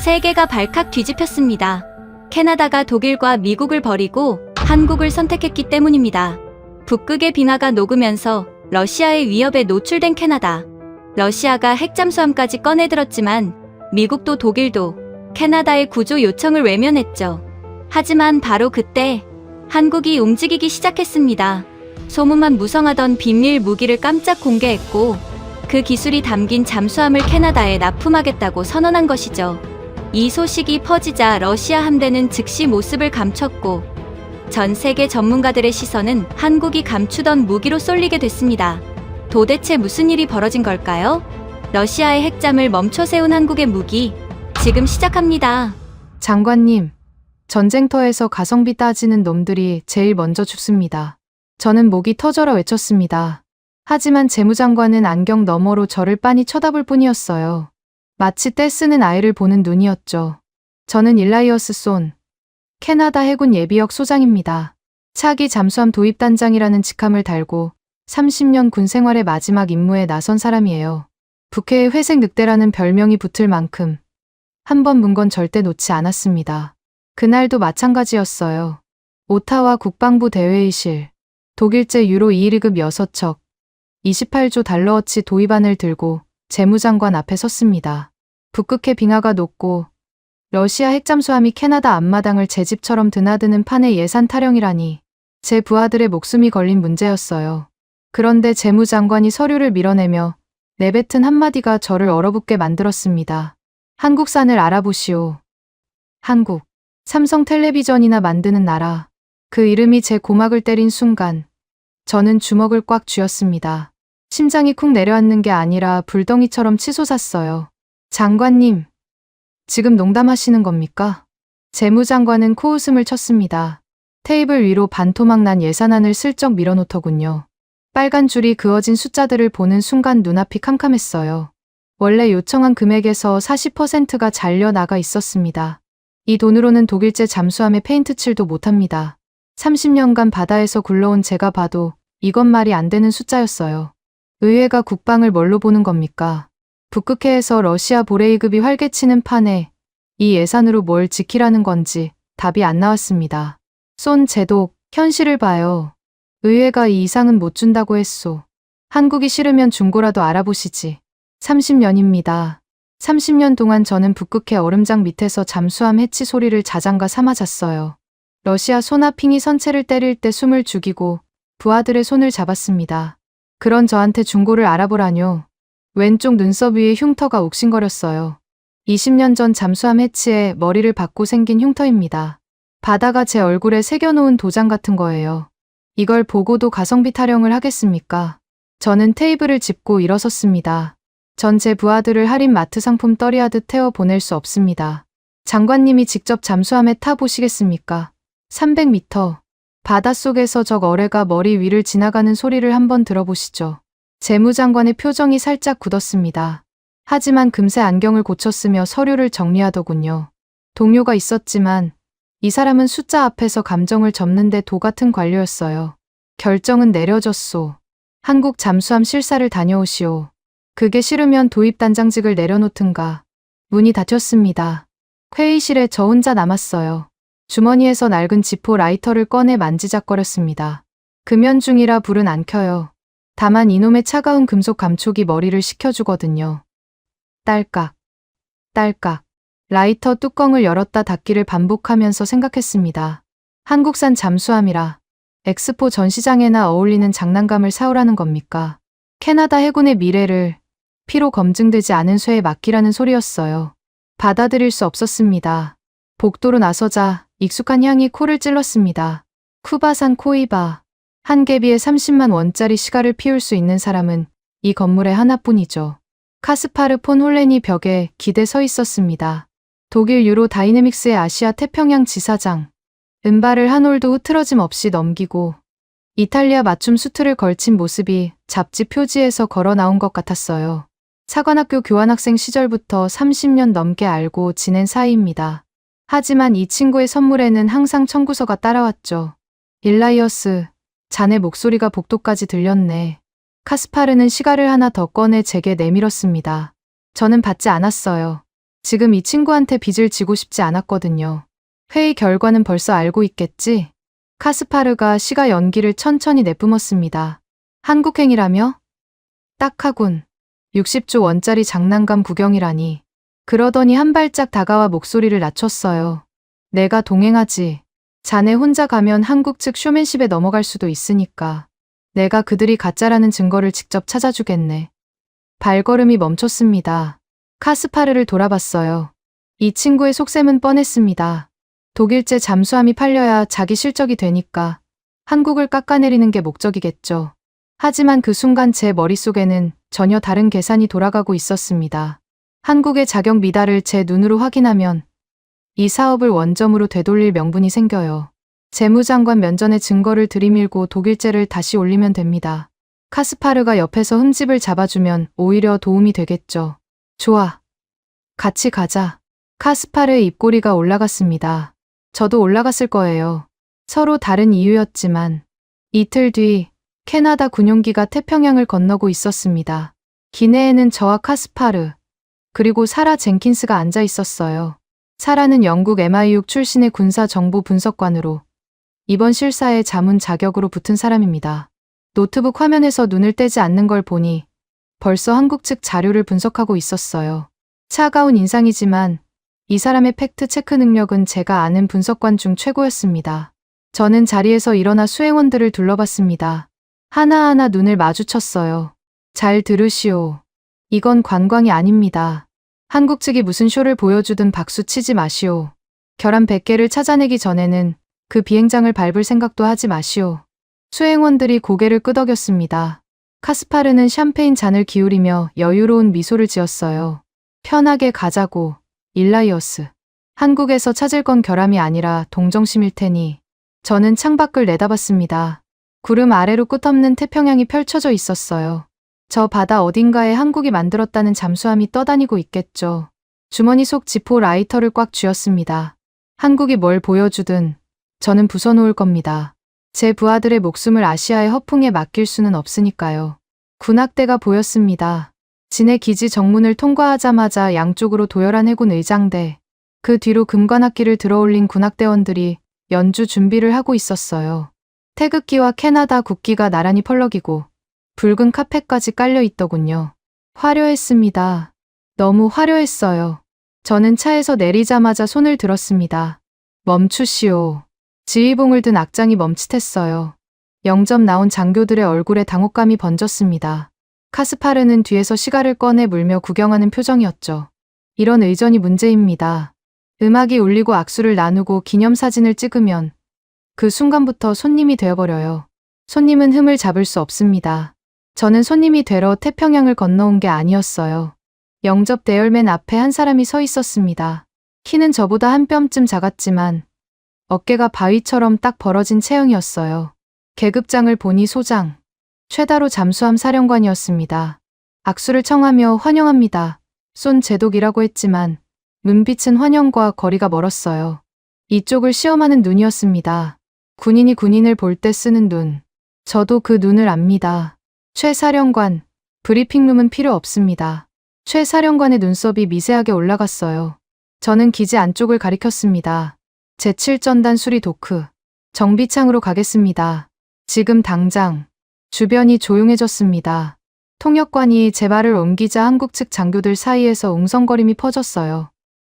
세계가 발칵 뒤집혔습니다. 캐나다가 독일과 미국을 버리고 한국을 선택했기 때문입니다. 북극의 빙하가 녹으면서 러시아의 위협에 노출된 캐나다. 러시아가 핵잠수함까지 꺼내들었지만 미국도 독일도 캐나다의 구조 요청을 외면했죠. 하지만 바로 그때 한국이 움직이기 시작했습니다. 소문만 무성하던 비밀 무기를 깜짝 공개했고 그 기술이 담긴 잠수함을 캐나다에 납품하겠다고 선언한 것이죠. 이 소식이 퍼지자 러시아 함대는 즉시 모습을 감췄고 전 세계 전문가들의 시선은 한국이 감추던 무기로 쏠리게 됐습니다. 도대체 무슨 일이 벌어진 걸까요? 러시아의 핵잠을 멈춰 세운 한국의 무기, 지금 시작합니다. 장관님, 전쟁터에서 가성비 따지는 놈들이 제일 먼저 죽습니다. 저는 목이 터져라 외쳤습니다. 하지만 재무장관은 안경 너머로 저를 빤히 쳐다볼 뿐이었어요. 마치 떼쓰는 아이를 보는 눈이었죠. 저는 일라이어스 손, 캐나다 해군 예비역 소장입니다. 차기 잠수함 도입단장이라는 직함을 달고 30년 군 생활의 마지막 임무에 나선 사람이에요. 북해의 회색 늑대라는 별명이 붙을 만큼 한 번 문 건 절대 놓지 않았습니다. 그날도 마찬가지였어요. 오타와 국방부 대회의실, 독일제 유로 2리급 6척, 28조 달러어치 도입안을 들고 재무장관 앞에 섰습니다. 북극해 빙하가 녹고 러시아 핵잠수함이 캐나다 앞마당을 제 집처럼 드나드는 판에 예산 타령이라니 제 부하들의 목숨이 걸린 문제였어요. 그런데 재무장관이 서류를 밀어내며 내뱉은 한마디가 저를 얼어붙게 만들었습니다. 한국산을 알아보시오. 한국, 삼성텔레비전이나 만드는 나라. 그 이름이 제 고막을 때린 순간 저는 주먹을 꽉 쥐었습니다. 심장이 쿵 내려앉는 게 아니라 불덩이처럼 치솟았어요. 장관님, 지금 농담하시는 겁니까? 재무장관은 코웃음을 쳤습니다. 테이블 위로 반토막 난 예산안을 슬쩍 밀어놓더군요. 빨간 줄이 그어진 숫자들을 보는 순간 눈앞이 캄캄했어요. 원래 요청한 금액에서 40%가 잘려나가 있었습니다. 이 돈으로는 독일제 잠수함에 페인트 칠도 못합니다. 30년간 바다에서 굴러온 제가 봐도 이건 말이 안 되는 숫자였어요. 의회가 국방을 뭘로 보는 겁니까? 북극해에서 러시아 보레이급이 활개치는 판에 이 예산으로 뭘 지키라는 건지 답이 안 나왔습니다. 쏜 제독, 현실을 봐요. 의회가 이 이상은 못 준다고 했소. 한국이 싫으면 중고라도 알아보시지. 30년입니다. 30년 동안 저는 북극해 얼음장 밑에서 잠수함 해치 소리를 자장가 삼아 잤어요. 러시아 소나핑이 선체를 때릴 때 숨을 죽이고 부하들의 손을 잡았습니다. 그런 저한테 중고를 알아보라뇨. 왼쪽 눈썹 위에 흉터가 욱신거렸어요. 20년 전 잠수함 해치에 머리를 박고 생긴 흉터입니다. 바다가 제 얼굴에 새겨놓은 도장 같은 거예요. 이걸 보고도 가성비 타령을 하겠습니까? 저는 테이블을 짚고 일어섰습니다. 전 제 부하들을 할인 마트 상품 떨이하듯 태워 보낼 수 없습니다. 장관님이 직접 잠수함에 타 보시겠습니까? 300m. 바닷속에서 적 어뢰가 머리 위를 지나가는 소리를 한번 들어보시죠. 재무장관의 표정이 살짝 굳었습니다. 하지만 금세 안경을 고쳤으며 서류를 정리하더군요. 동료가 있었지만 이 사람은 숫자 앞에서 감정을 접는데 도 같은 관료였어요. 결정은 내려졌소. 한국 잠수함 실사를 다녀오시오. 그게 싫으면 도입단장직을 내려놓든가. 문이 닫혔습니다. 회의실에 저 혼자 남았어요. 주머니에서 낡은 지포 라이터를 꺼내 만지작거렸습니다. 금연 중이라 불은 안 켜요. 다만 이놈의 차가운 금속 감촉이 머리를 식혀주거든요. 딸깍, 딸깍. 라이터 뚜껑을 열었다 닫기를 반복하면서 생각했습니다. 한국산 잠수함이라 엑스포 전시장에나 어울리는 장난감을 사오라는 겁니까? 캐나다 해군의 미래를 피로 검증되지 않은 쇠에 맡기라는 소리였어요. 받아들일 수 없었습니다. 복도로 나서자 익숙한 향이 코를 찔렀습니다. 쿠바산 코이바. 한 개비에 30만 원짜리 시가를 피울 수 있는 사람은 이 건물에 하나뿐이죠. 카스파르 폰 홀렌이 벽에 기대 서 있었습니다. 독일 유로 다이내믹스의 아시아 태평양 지사장. 은발을 한 홀도 흐트러짐 없이 넘기고 이탈리아 맞춤 수트를 걸친 모습이 잡지 표지에서 걸어 나온 것 같았어요. 사관학교 교환학생 시절부터 30년 넘게 알고 지낸 사이입니다. 하지만 이 친구의 선물에는 항상 청구서가 따라왔죠. 일라이어스, 자네 목소리가 복도까지 들렸네. 카스파르는 시가를 하나 더 꺼내 제게 내밀었습니다. 저는 받지 않았어요. 지금 이 친구한테 빚을 지고 싶지 않았거든요. 회의 결과는 벌써 알고 있겠지? 카스파르가 시가 연기를 천천히 내뿜었습니다. 한국행이라며? 딱하군. 60조 원짜리 장난감 구경이라니. 그러더니 한 발짝 다가와 목소리를 낮췄어요. 내가 동행하지. 자네 혼자 가면 한국 측 쇼맨십에 넘어갈 수도 있으니까. 내가 그들이 가짜라는 증거를 직접 찾아주겠네. 발걸음이 멈췄습니다. 카스파르를 돌아봤어요. 이 친구의 속셈은 뻔했습니다. 독일제 잠수함이 팔려야 자기 실적이 되니까 한국을 깎아내리는 게 목적이겠죠. 하지만 그 순간 제 머릿속에는 전혀 다른 계산이 돌아가고 있었습니다. 한국의 자격 미달을 제 눈으로 확인하면 이 사업을 원점으로 되돌릴 명분이 생겨요. 재무장관 면전에 증거를 들이밀고 독일제를 다시 올리면 됩니다. 카스파르가 옆에서 흠집을 잡아주면 오히려 도움이 되겠죠. 좋아. 같이 가자. 카스파르의 입꼬리가 올라갔습니다. 저도 올라갔을 거예요. 서로 다른 이유였지만 이틀 뒤 캐나다 군용기가 태평양을 건너고 있었습니다. 기내에는 저와 카스파르 그리고 사라 젠킨스가 앉아 있었어요. 사라는 영국 MI6 출신의 군사정보 분석관으로 이번 실사에 자문 자격으로 붙은 사람입니다. 노트북 화면에서 눈을 떼지 않는 걸 보니 벌써 한국 측 자료를 분석하고 있었어요. 차가운 인상이지만 이 사람의 팩트 체크 능력은 제가 아는 분석관 중 최고였습니다. 저는 자리에서 일어나 수행원들을 둘러봤습니다. 하나하나 눈을 마주쳤어요. 잘 들으시오. 이건 관광이 아닙니다. 한국 측이 무슨 쇼를 보여주든 박수 치지 마시오. 결함 100개를 찾아내기 전에는 그 비행장을 밟을 생각도 하지 마시오. 수행원들이 고개를 끄덕였습니다. 카스파르는 샴페인 잔을 기울이며 여유로운 미소를 지었어요. 편하게 가자고, 일라이어스. 한국에서 찾을 건 결함이 아니라 동정심일 테니. 저는 창밖을 내다봤습니다. 구름 아래로 끝없는 태평양이 펼쳐져 있었어요. 저 바다 어딘가에 한국이 만들었다는 잠수함이 떠다니고 있겠죠. 주머니 속 지포 라이터를 꽉 쥐었습니다. 한국이 뭘 보여주든 저는 부숴놓을 겁니다. 제 부하들의 목숨을 아시아의 허풍에 맡길 수는 없으니까요. 군악대가 보였습니다. 진해 기지 정문을 통과하자마자 양쪽으로 도열한 해군 의장대, 그 뒤로 금관악기를 들어올린 군악대원들이 연주 준비를 하고 있었어요. 태극기와 캐나다 국기가 나란히 펄럭이고 붉은 카펫까지 깔려 있더군요. 화려했습니다. 너무 화려했어요. 저는 차에서 내리자마자 손을 들었습니다. 멈추시오. 지휘봉을 든 악장이 멈칫했어요. 영접 나온 장교들의 얼굴에 당혹감이 번졌습니다. 카스파르는 뒤에서 시가를 꺼내 물며 구경하는 표정이었죠. 이런 의전이 문제입니다. 음악이 울리고 악수를 나누고 기념사진을 찍으면 그 순간부터 손님이 되어버려요. 손님은 흠을 잡을 수 없습니다. 저는 손님이 되러 태평양을 건너온 게 아니었어요. 영접 대열맨 앞에 한 사람이 서 있었습니다. 키는 저보다 한 뼘쯤 작았지만 어깨가 바위처럼 딱 벌어진 체형이었어요. 계급장을 보니 소장, 최다로 잠수함 사령관이었습니다. 악수를 청하며 환영합니다. 쏜 제독이라고 했지만 눈빛은 환영과 거리가 멀었어요. 이쪽을 시험하는 눈이었습니다. 군인이 군인을 볼 때 쓰는 눈. 저도 그 눈을 압니다. 최 사령관, 브리핑룸은 필요 없습니다. 최 사령관의 눈썹이 미세하게 올라갔어요. 저는 기지 안쪽을 가리켰습니다. 제7전단 수리 도크. 정비창으로 가겠습니다. 지금 당장. 주변이 조용해졌습니다. 통역관이 제 발을 옮기자 한국 측 장교들 사이에서 웅성거림이 퍼졌어요.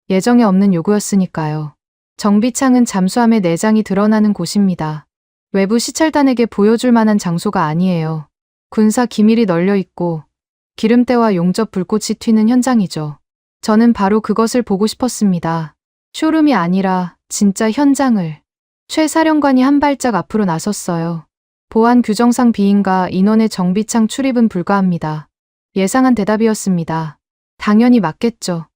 예정에 없는 요구였으니까요. 정비창은 잠수함의 내장이 드러나는 곳입니다. 외부 시찰단에게 보여줄 만한 장소가 아니에요. 군사 기밀이 널려 있고 기름때와 용접 불꽃이 튀는 현장이죠. 저는 바로 그것을 보고 싶었습니다. 쇼룸이 아니라 진짜 현장을. 최 사령관이 한 발짝 앞으로 나섰어요. 보안 규정상 비인가 인원의 정비창 출입은 불가합니다. 예상한 대답이었습니다. 당연히 맞겠죠.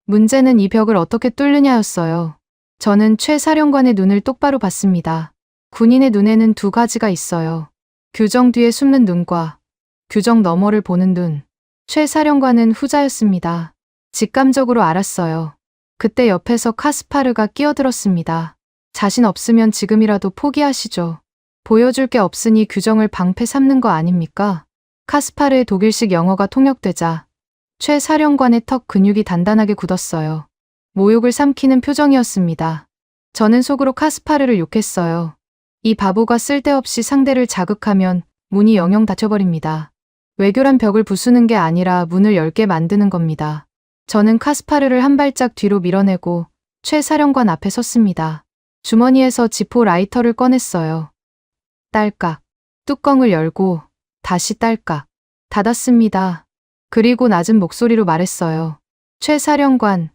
문제는 이 벽을 어떻게 뚫느냐였어요. 저는 최 사령관의 눈을 똑바로 봤습니다. 군인의 눈에는 두 가지가 있어요. 규정 뒤에 숨는 눈과 규정 너머를 보는 눈. 최 사령관은 후자였습니다. 직감적으로 알았어요. 그때 옆에서 카스파르가 끼어들었습니다. 자신 없으면 지금이라도 포기하시죠. 보여줄 게 없으니 규정을 방패 삼는 거 아닙니까? 카스파르의 독일식 영어가 통역되자 최 사령관의 턱 근육이 단단하게 굳었어요. 모욕을 삼키는 표정이었습니다. 저는 속으로 카스파르를 욕했어요. 이 바보가 쓸데없이 상대를 자극하면 문이 영영 닫혀버립니다. 외교란 벽을 부수는 게 아니라 문을 열게 만드는 겁니다. 저는 카스파르를 한 발짝 뒤로 밀어내고 최 사령관 앞에 섰습니다. 주머니에서 지포 라이터를 꺼냈어요. 딸깍. 뚜껑을 열고 다시 딸깍. 닫았습니다. 그리고 낮은 목소리로 말했어요. 최 사령관,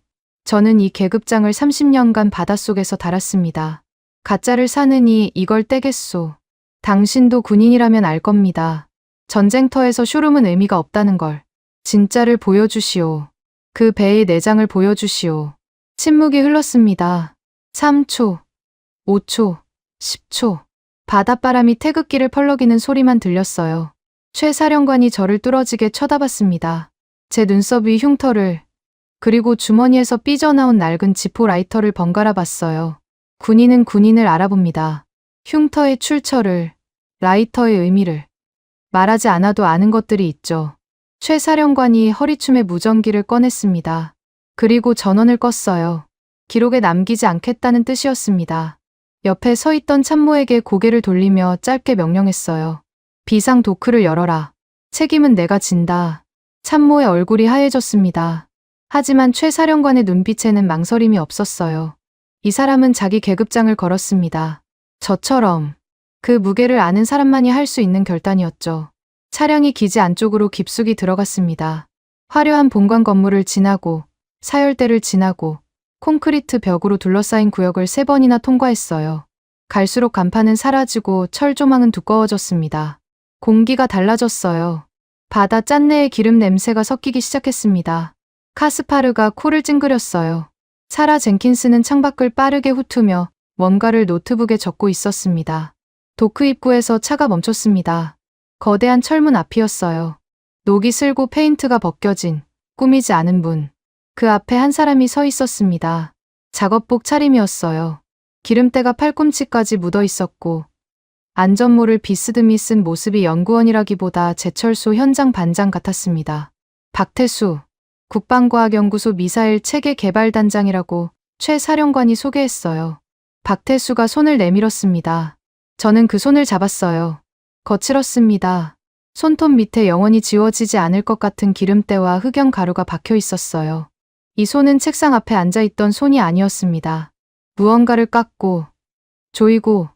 저는 이 계급장을 30년간 바닷속에서 달았습니다. 가짜를 사느니 이걸 떼겠소. 당신도 군인이라면 알 겁니다. 전쟁터에서 쇼룸은 의미가 없다는 걸. 진짜를 보여주시오. 그 배의 내장을 보여주시오. 침묵이 흘렀습니다. 3초, 5초, 10초. 바닷바람이 태극기를 펄럭이는 소리만 들렸어요. 최 사령관이 저를 뚫어지게 쳐다봤습니다. 제 눈썹 위 흉터를, 그리고 주머니에서 삐져나온 낡은 지포 라이터를 번갈아 봤어요. 군인은 군인을 알아봅니다. 흉터의 출처를, 라이터의 의미를. 말하지 않아도 아는 것들이 있죠. 최 사령관이 허리춤에 무전기를 꺼냈습니다. 그리고 전원을 껐어요. 기록에 남기지 않겠다는 뜻이었습니다. 옆에 서 있던 참모에게 고개를 돌리며 짧게 명령했어요. 비상 도크를 열어라. 책임은 내가 진다. 참모의 얼굴이 하얘졌습니다. 하지만 최 사령관의 눈빛에는 망설임이 없었어요. 이 사람은 자기 계급장을 걸었습니다. 저처럼 그 무게를 아는 사람만이 할 수 있는 결단이었죠. 차량이 기지 안쪽으로 깊숙이 들어갔습니다. 화려한 본관 건물을 지나고 사열대를 지나고 콘크리트 벽으로 둘러싸인 구역을 3번이나 통과했어요. 갈수록 간판은 사라지고 철 조망은 두꺼워졌습니다. 공기가 달라졌어요. 바다 짠내의 기름 냄새가 섞이기 시작했습니다. 카스파르가 코를 찡그렸어요. 사라 젠킨스는 창밖을 빠르게 훑으며 뭔가를 노트북에 적고 있었습니다. 도크 입구에서 차가 멈췄습니다. 거대한 철문 앞이었어요. 녹이 슬고 페인트가 벗겨진 꾸미지 않은 문. 그 앞에 한 사람이 서 있었습니다. 작업복 차림이었어요. 기름때가 팔꿈치까지 묻어 있었고 안전모를 비스듬히 쓴 모습이 연구원이라기보다 제철소 현장 반장 같았습니다. 박태수, 국방과학연구소 미사일 체계 개발단장이라고 최 사령관이 소개했어요. 박태수가 손을 내밀었습니다. 저는 그 손을 잡았어요. 거칠었습니다. 손톱 밑에 영원히 지워지지 않을 것 같은 기름때와 흑연 가루가 박혀 있었어요. 이 손은 책상 앞에 앉아있던 손이 아니었습니다. 무언가를 깎고, 조이고,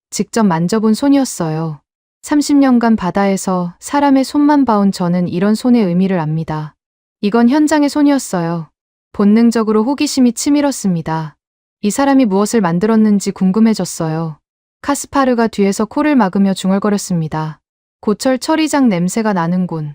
직접 만져본 손이었어요. 30년간 바다에서 사람의 손만 봐온 저는 이런 손의 의미를 압니다. 이건 현장의 손이었어요. 본능적으로 호기심이 치밀었습니다. 이 사람이 무엇을 만들었는지 궁금해졌어요. 카스파르가 뒤에서 코를 막으며 중얼거렸습니다. 고철 처리장 냄새가 나는 곳.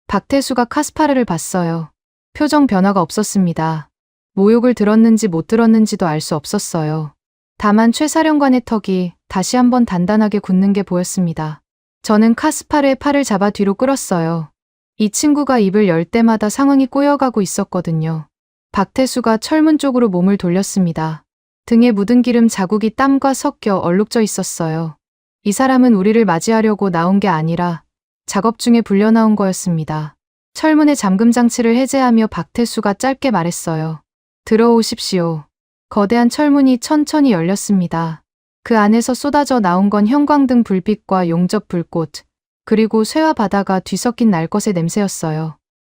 박태수가 카스파르를 봤어요. 표정 변화가 없었습니다. 모욕을 들었는지 못 들었는지도 알 수 없었어요. 다만 최 사령관의 턱이 다시 한번 단단하게 굳는 게 보였습니다. 저는 카스파르의 팔을 잡아 뒤로 끌었어요. 이 친구가 입을 열 때마다 상황이 꼬여가고 있었거든요. 박태수가 철문 쪽으로 몸을 돌렸습니다. 등에 묻은 기름 자국이 땀과 섞여 얼룩져 있었어요. 이 사람은 우리를 맞이하려고 나온 게 아니라 작업 중에 불려 나온 거였습니다. 철문의 잠금 장치를 해제하며 박태수가 짧게 말했어요. 들어오십시오. 거대한 철문이 천천히 열렸습니다. 그 안에서 쏟아져 나온 건 형광등 불빛과 용접 불꽃, 그리고 쇠와 바다가 뒤섞인 날것의 냄새였어요.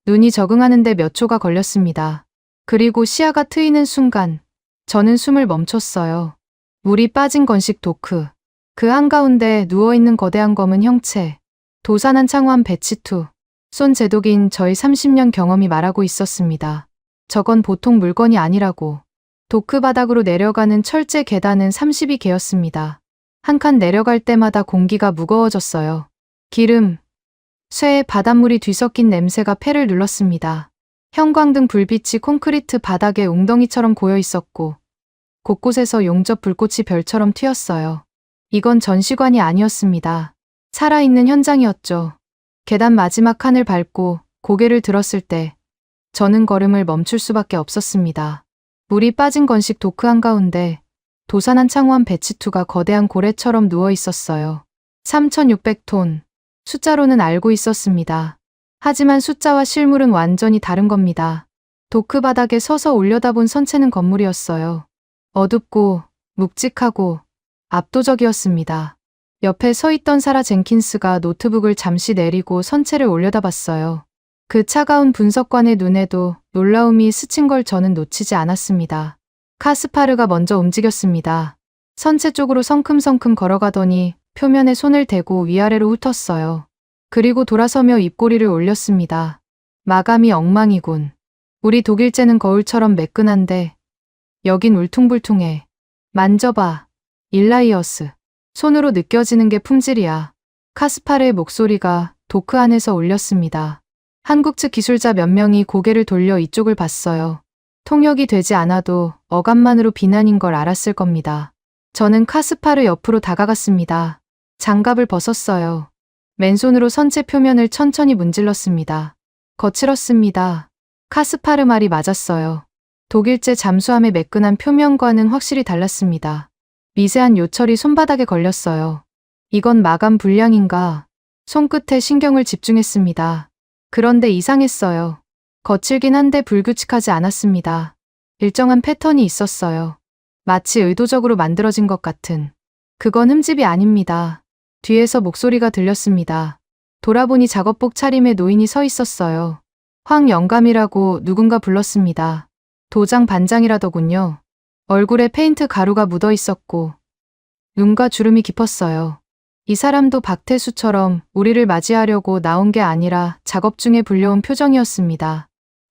눈이 적응하는데 몇 초가 걸렸습니다. 그리고 시야가 트이는 순간 저는 숨을 멈췄어요. 물이 빠진 건식 도크. 그 한가운데 누워있는 거대한 검은 형체. 도산한 창호한 배치투. 쏜 제독인 저의 30년 경험이 말하고 있었습니다. 저건 보통 물건이 아니라고. 도크 바닥으로 내려가는 철제 계단은 32개였습니다. 한 칸 내려갈 때마다 공기가 무거워졌어요. 기름, 쇠에 바닷물이 뒤섞인 냄새가 폐를 눌렀습니다. 형광등 불빛이 콘크리트 바닥에 웅덩이처럼 고여 있었고 곳곳에서 용접 불꽃이 별처럼 튀었어요. 이건 전시관이 아니었습니다. 살아있는 현장이었죠. 계단 마지막 칸을 밟고 고개를 들었을 때 저는 걸음을 멈출 수밖에 없었습니다. 물이 빠진 건식 도크 한가운데 도산한 창호한 배치투가 거대한 고래처럼 누워 있었어요. 3,600톤. 숫자로는 알고 있었습니다. 하지만 숫자와 실물은 완전히 다른 겁니다. 도크 바닥에 서서 올려다본 선체는 건물이었어요. 어둡고 묵직하고 압도적이었습니다. 옆에 서 있던 사라 젠킨스가 노트북을 잠시 내리고 선체를 올려다봤어요. 그 차가운 분석관의 눈에도 놀라움이 스친 걸 저는 놓치지 않았습니다. 카스파르가 먼저 움직였습니다. 선체 쪽으로 성큼성큼 걸어가더니 표면에 손을 대고 위아래로 훑었어요. 그리고 돌아서며 입꼬리를 올렸습니다. 마감이 엉망이군. 우리 독일제는 거울처럼 매끈한데 여긴 울퉁불퉁해. 만져봐. 일라이어스. 손으로 느껴지는 게 품질이야. 카스파르의 목소리가 도크 안에서 울렸습니다. 한국 측 기술자 몇 명이 고개를 돌려 이쪽을 봤어요. 통역이 되지 않아도 어감만으로 비난인 걸 알았을 겁니다. 저는 카스파르 옆으로 다가갔습니다. 장갑을 벗었어요. 맨손으로 선체 표면을 천천히 문질렀습니다. 거칠었습니다. 카스파르 말이 맞았어요. 독일제 잠수함의 매끈한 표면과는 확실히 달랐습니다. 미세한 요철이 손바닥에 걸렸어요. 이건 마감 불량인가? 손끝에 신경을 집중했습니다. 그런데 이상했어요. 거칠긴 한데 불규칙하지 않았습니다. 일정한 패턴이 있었어요. 마치 의도적으로 만들어진 것 같은. 그건 흠집이 아닙니다. 뒤에서 목소리가 들렸습니다. 돌아보니 작업복 차림의 노인이 서 있었어요. 황영감이라고 누군가 불렀습니다. 도장 반장이라더군요. 얼굴에 페인트 가루가 묻어 있었고 눈과 주름이 깊었어요. 이 사람도 박태수처럼 우리를 맞이하려고 나온 게 아니라 작업 중에 불려온 표정이었습니다.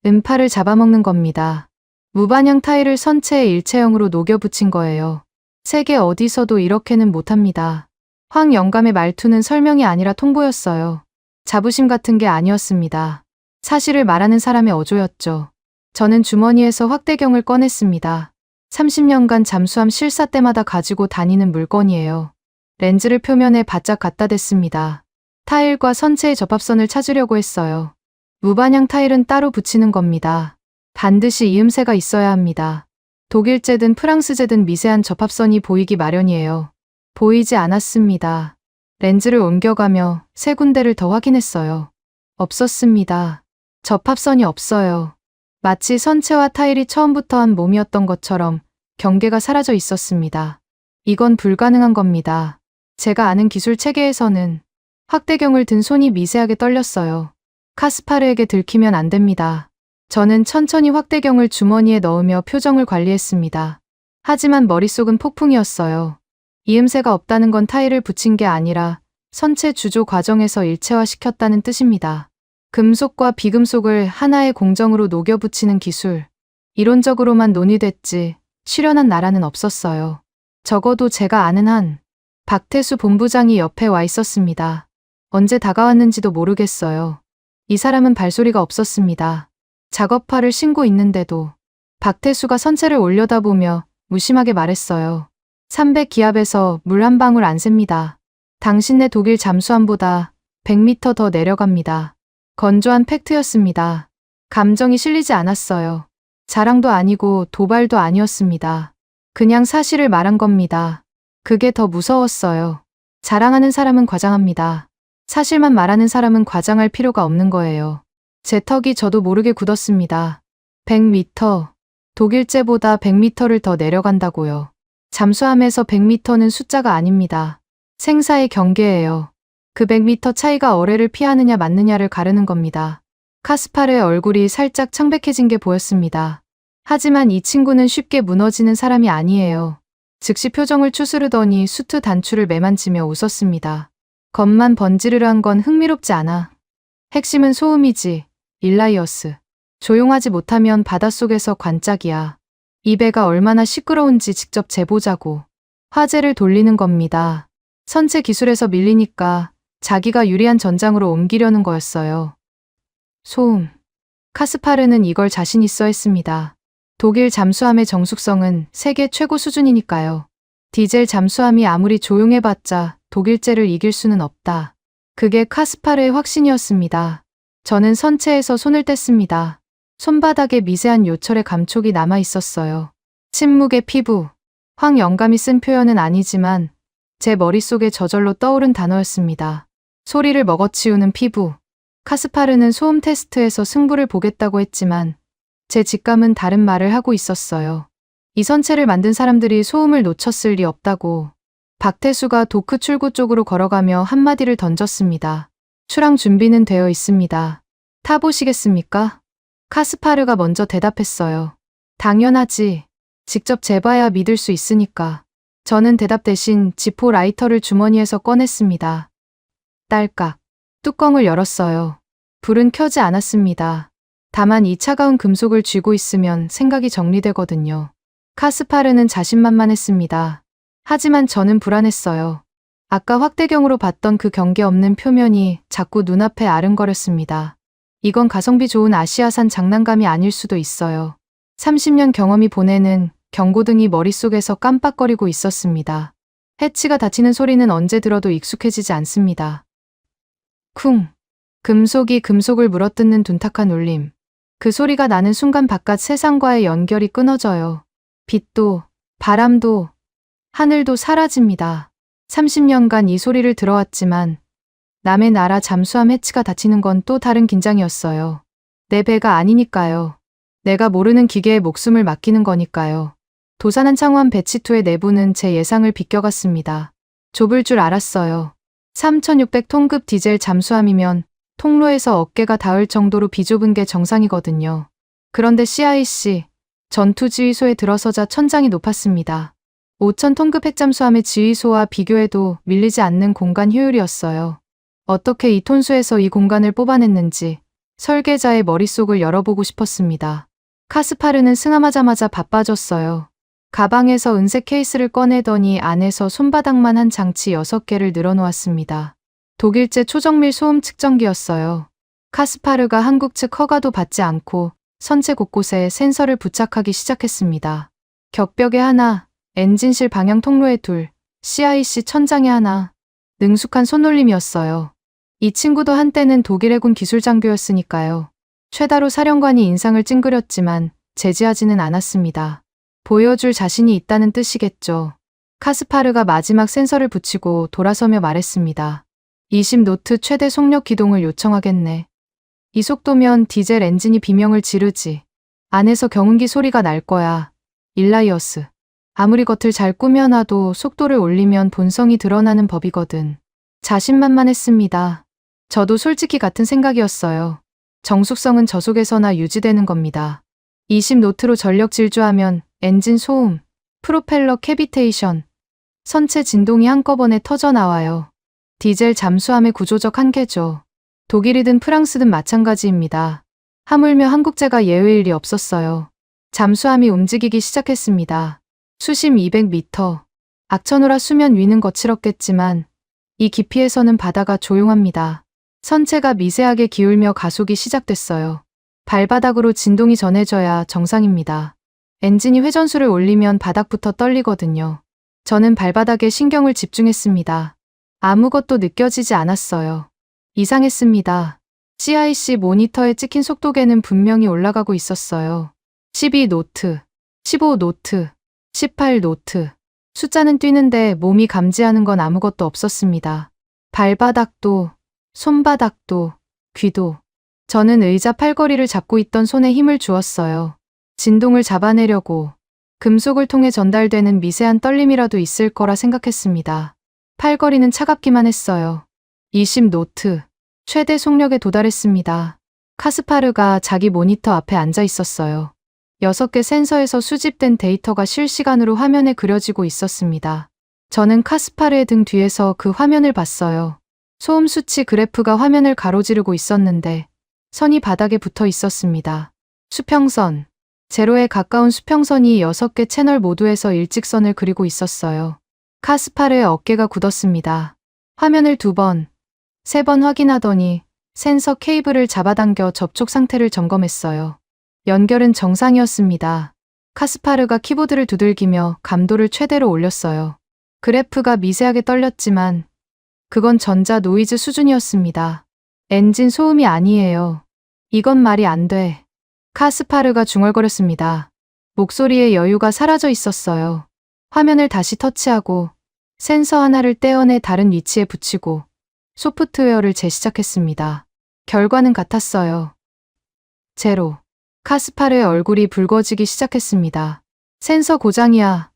음파를 잡아먹는 겁니다. 무반영 타일을 선체에 일체형으로 녹여 붙인 거예요. 세계 어디서도 이렇게는 못합니다. 황영감의 말투는 설명이 아니라 통보였어요. 자부심 같은 게 아니었습니다. 사실을 말하는 사람의 어조였죠. 저는 주머니에서 확대경을 꺼냈습니다. 30년간 잠수함 실사 때마다 가지고 다니는 물건이에요. 렌즈를 표면에 바짝 갖다 댔습니다. 타일과 선체의 접합선을 찾으려고 했어요. 무반영 타일은 따로 붙이는 겁니다. 반드시 이음새가 있어야 합니다. 독일제든 프랑스제든 미세한 접합선이 보이기 마련이에요. 보이지 않았습니다. 렌즈를 옮겨가며 세 군데를 더 확인했어요. 없었습니다. 접합선이 없어요. 마치 선체와 타일이 처음부터 한 몸이었던 것처럼 경계가 사라져 있었습니다. 이건 불가능한 겁니다. 제가 아는 기술 체계에서는 확대경을 든 손이 미세하게 떨렸어요. 카스파르에게 들키면 안 됩니다. 저는 천천히 확대경을 주머니에 넣으며 표정을 관리했습니다. 하지만 머릿속은 폭풍이었어요. 이음새가 없다는 건 타일을 붙인 게 아니라 선체 주조 과정에서 일체화시켰다는 뜻입니다. 금속과 비금속을 하나의 공정으로 녹여 붙이는 기술. 이론적으로만 논의됐지 실현한 나라는 없었어요. 적어도 제가 아는 한 박태수 본부장이 옆에 와 있었습니다. 언제 다가왔는지도 모르겠어요. 이 사람은 발소리가 없었습니다. 작업화를 신고 있는데도 박태수가 선체를 올려다보며 무심하게 말했어요. 300기압에서 물 한 방울 안 셉니다. 당신네 독일 잠수함보다 100m 더 내려갑니다. 건조한 팩트였습니다. 감정이 실리지 않았어요. 자랑도 아니고 도발도 아니었습니다. 그냥 사실을 말한 겁니다. 그게 더 무서웠어요. 자랑하는 사람은 과장합니다. 사실만 말하는 사람은 과장할 필요가 없는 거예요. 제 턱이 저도 모르게 굳었습니다. 100m. 독일제보다 100m를 더 내려간다고요. 잠수함에서 100m는 숫자가 아닙니다. 생사의 경계예요. 그 100m 차이가 어뢰를 피하느냐 맞느냐를 가르는 겁니다. 카스파르의 얼굴이 살짝 창백해진 게 보였습니다. 하지만 이 친구는 쉽게 무너지는 사람이 아니에요. 즉시 표정을 추스르더니 수트 단추를 매만지며 웃었습니다. 겉만 번지르르한 건 흥미롭지 않아. 핵심은 소음이지. 일라이어스. 조용하지 못하면 바닷속에서 관짝이야. 이 배가 얼마나 시끄러운지 직접 재보자고. 화제를 돌리는 겁니다. 선체 기술에서 밀리니까 자기가 유리한 전장으로 옮기려는 거였어요. 소음. 카스파르는 이걸 자신 있어 했습니다. 독일 잠수함의 정숙성은 세계 최고 수준이니까요. 디젤 잠수함이 아무리 조용해봤자 독일제를 이길 수는 없다. 그게 카스파르의 확신이었습니다. 저는 선체에서 손을 뗐습니다. 손바닥에 미세한 요철의 감촉이 남아 있었어요. 침묵의 피부. 황영감이 쓴 표현은 아니지만 제 머릿속에 저절로 떠오른 단어였습니다. 소리를 먹어치우는 피부. 카스파르는 소음 테스트에서 승부를 보겠다고 했지만 제 직감은 다른 말을 하고 있었어요. 이 선체를 만든 사람들이 소음을 놓쳤을 리 없다고. 박태수가 도크 출구 쪽으로 걸어가며 한마디를 던졌습니다. 출항 준비는 되어 있습니다. 타보시겠습니까? 카스파르가 먼저 대답했어요. 당연하지. 직접 재봐야 믿을 수 있으니까. 저는 대답 대신 지포 라이터를 주머니에서 꺼냈습니다. 딸깍. 뚜껑을 열었어요. 불은 켜지 않았습니다. 다만 이 차가운 금속을 쥐고 있으면 생각이 정리되거든요. 카스파르는 자신만만했습니다. 하지만 저는 불안했어요. 아까 확대경으로 봤던 그 경계 없는 표면이 자꾸 눈앞에 아른거렸습니다. 이건 가성비 좋은 아시아산 장난감이 아닐 수도 있어요. 30년 경험이 보내는 경고등이 머릿속에서 깜빡거리고 있었습니다. 해치가 닫히는 소리는 언제 들어도 익숙해지지 않습니다. 쿵. 금속이 금속을 물어뜯는 둔탁한 울림. 그 소리가 나는 순간 바깥 세상과의 연결이 끊어져요. 빛도, 바람도, 하늘도 사라집니다. 30년간 이 소리를 들어왔지만 남의 나라 잠수함 해치가 닫히는 건 또 다른 긴장이었어요. 내 배가 아니니까요. 내가 모르는 기계에 목숨을 맡기는 거니까요. 도산한 창원 배치2의 내부는 제 예상을 비껴갔습니다. 좁을 줄 알았어요. 3,600톤급 디젤 잠수함이면 통로에서 어깨가 닿을 정도로 비좁은 게 정상이거든요. 그런데 CIC 전투지휘소에 들어서자 천장이 높았습니다. 5,000톤급 핵잠수함의 지휘소와 비교해도 밀리지 않는 공간 효율이었어요. 어떻게 이 톤수에서 이 공간을 뽑아냈는지 설계자의 머릿속을 열어보고 싶었습니다. 카스파르는 승함하자마자 바빠졌어요. 가방에서 은색 케이스를 꺼내더니 안에서 손바닥만 한 장치 6개를 늘어놓았습니다. 독일제 초정밀 소음 측정기였어요. 카스파르가 한국 측 허가도 받지 않고 선체 곳곳에 센서를 부착하기 시작했습니다. 격벽에 하나, 엔진실 방향 통로에 둘, CIC 천장에 하나. 능숙한 손놀림이었어요. 이 친구도 한때는 독일 해군 기술장교였으니까요. 최다로 사령관이 인상을 찡그렸지만 제지하지는 않았습니다. 보여줄 자신이 있다는 뜻이겠죠. 카스파르가 마지막 센서를 붙이고 돌아서며 말했습니다. 20노트 최대 속력 기동을 요청하겠네. 이 속도면 디젤 엔진이 비명을 지르지. 안에서 경운기 소리가 날 거야. 일라이어스. 아무리 겉을 잘 꾸며놔도 속도를 올리면 본성이 드러나는 법이거든. 자신만만했습니다. 저도 솔직히 같은 생각이었어요. 정숙성은 저 속에서나 유지되는 겁니다. 20노트로 전력 질주하면 엔진 소음, 프로펠러 캐비테이션, 선체 진동이 한꺼번에 터져 나와요. 디젤 잠수함의 구조적 한계죠. 독일이든 프랑스든 마찬가지입니다. 하물며 한국제가 예외일 리 없었어요. 잠수함이 움직이기 시작했습니다. 수심 200m. 악천후라 수면 위는 거칠었겠지만 이 깊이에서는 바다가 조용합니다. 선체가 미세하게 기울며 가속이 시작됐어요. 발바닥으로 진동이 전해져야 정상입니다. 엔진이 회전수를 올리면 바닥부터 떨리거든요. 저는 발바닥에 신경을 집중했습니다. 아무것도 느껴지지 않았어요. 이상했습니다. CIC 모니터에 찍힌 속도계는 분명히 올라가고 있었어요. 12노트, 15노트, 18노트. 숫자는 뛰는데 몸이 감지하는 건 아무것도 없었습니다. 발바닥도, 손바닥도, 귀도. 저는 의자 팔걸이를 잡고 있던 손에 힘을 주었어요. 진동을 잡아내려고. 금속을 통해 전달되는 미세한 떨림이라도 있을 거라 생각했습니다. 팔걸이는 차갑기만 했어요. 20노트. 최대 속력에 도달했습니다. 카스파르가 자기 모니터 앞에 앉아 있었어요. 6개 센서에서 수집된 데이터가 실시간으로 화면에 그려지고 있었습니다. 저는 카스파르의 등 뒤에서 그 화면을 봤어요. 소음 수치 그래프가 화면을 가로지르고 있었는데 선이 바닥에 붙어 있었습니다. 수평선. 제로에 가까운 수평선이 6개 채널 모두에서 일직선을 그리고 있었어요. 카스파르의 어깨가 굳었습니다. 화면을 2번, 3번 확인하더니 센서 케이블을 잡아당겨 접촉 상태를 점검했어요. 연결은 정상이었습니다. 카스파르가 키보드를 두들기며 감도를 최대로 올렸어요. 그래프가 미세하게 떨렸지만 그건 전자 노이즈 수준이었습니다. 엔진 소음이 아니에요. 이건 말이 안 돼. 카스파르가 중얼거렸습니다. 목소리에 여유가 사라져 있었어요. 화면을 다시 터치하고 센서 하나를 떼어내 다른 위치에 붙이고 소프트웨어를 재시작했습니다. 결과는 같았어요. 제로. 카스파르의 얼굴이 붉어지기 시작했습니다. 센서 고장이야.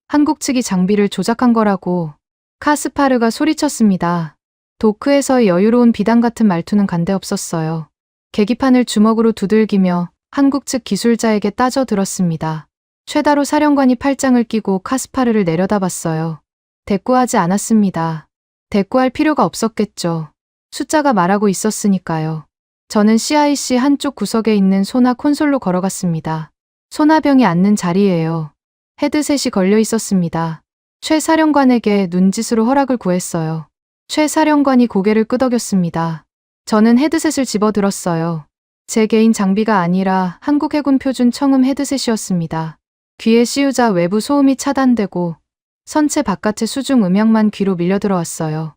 한국 측이 장비를 조작한 거라고. 카스파르가 소리쳤습니다. 도크에서의 여유로운 비단 같은 말투는 간데없었어요. 계기판을 주먹으로 두들기며 한국 측 기술자에게 따져들었습니다. 최다로 사령관이 팔짱을 끼고 카스파르를 내려다봤어요. 대꾸하지 않았습니다. 대꾸할 필요가 없었겠죠. 숫자가 말하고 있었으니까요. 저는 CIC 한쪽 구석에 있는 소나 콘솔로 걸어갔습니다. 소나병이 앉는 자리예요. 헤드셋이 걸려 있었습니다. 최 사령관에게 눈짓으로 허락을 구했어요. 최 사령관이 고개를 끄덕였습니다. 저는 헤드셋을 집어들었어요. 제 개인 장비가 아니라 한국 해군 표준 청음 헤드셋이었습니다. 귀에 씌우자 외부 소음이 차단되고 선체 바깥의 수중 음향만 귀로 밀려들어왔어요.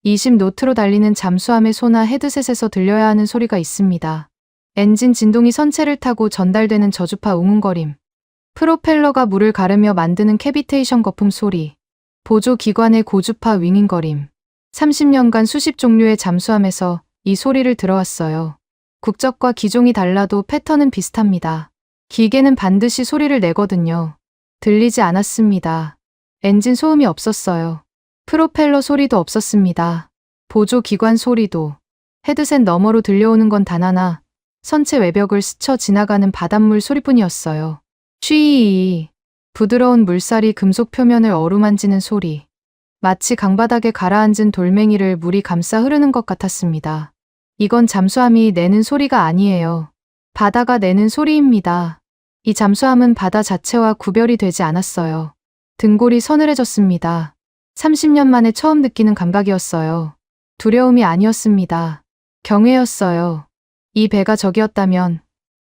20노트로 달리는 잠수함의 소나 헤드셋에서 들려야 하는 소리가 있습니다. 엔진 진동이 선체를 타고 전달되는 저주파 웅웅거림. 프로펠러가 물을 가르며 만드는 캐비테이션 거품 소리. 보조 기관의 고주파 윙윙거림. 30년간 수십 종류의 잠수함에서 이 소리를 들어왔어요. 국적과 기종이 달라도 패턴은 비슷합니다. 기계는 반드시 소리를 내거든요. 들리지 않았습니다. 엔진 소음이 없었어요. 프로펠러 소리도 없었습니다. 보조 기관 소리도. 헤드셋 너머로 들려오는 건 단 하나. 선체 외벽을 스쳐 지나가는 바닷물 소리뿐이었어요. 쉬이. 부드러운 물살이 금속 표면을 어루만지는 소리. 마치 강바닥에 가라앉은 돌멩이를 물이 감싸 흐르는 것 같았습니다. 이건 잠수함이 내는 소리가 아니에요. 바다가 내는 소리입니다. 이 잠수함은 바다 자체와 구별이 되지 않았어요. 등골이 서늘해졌습니다. 30년 만에 처음 느끼는 감각이었어요. 두려움이 아니었습니다. 경외였어요. 이 배가 적이었다면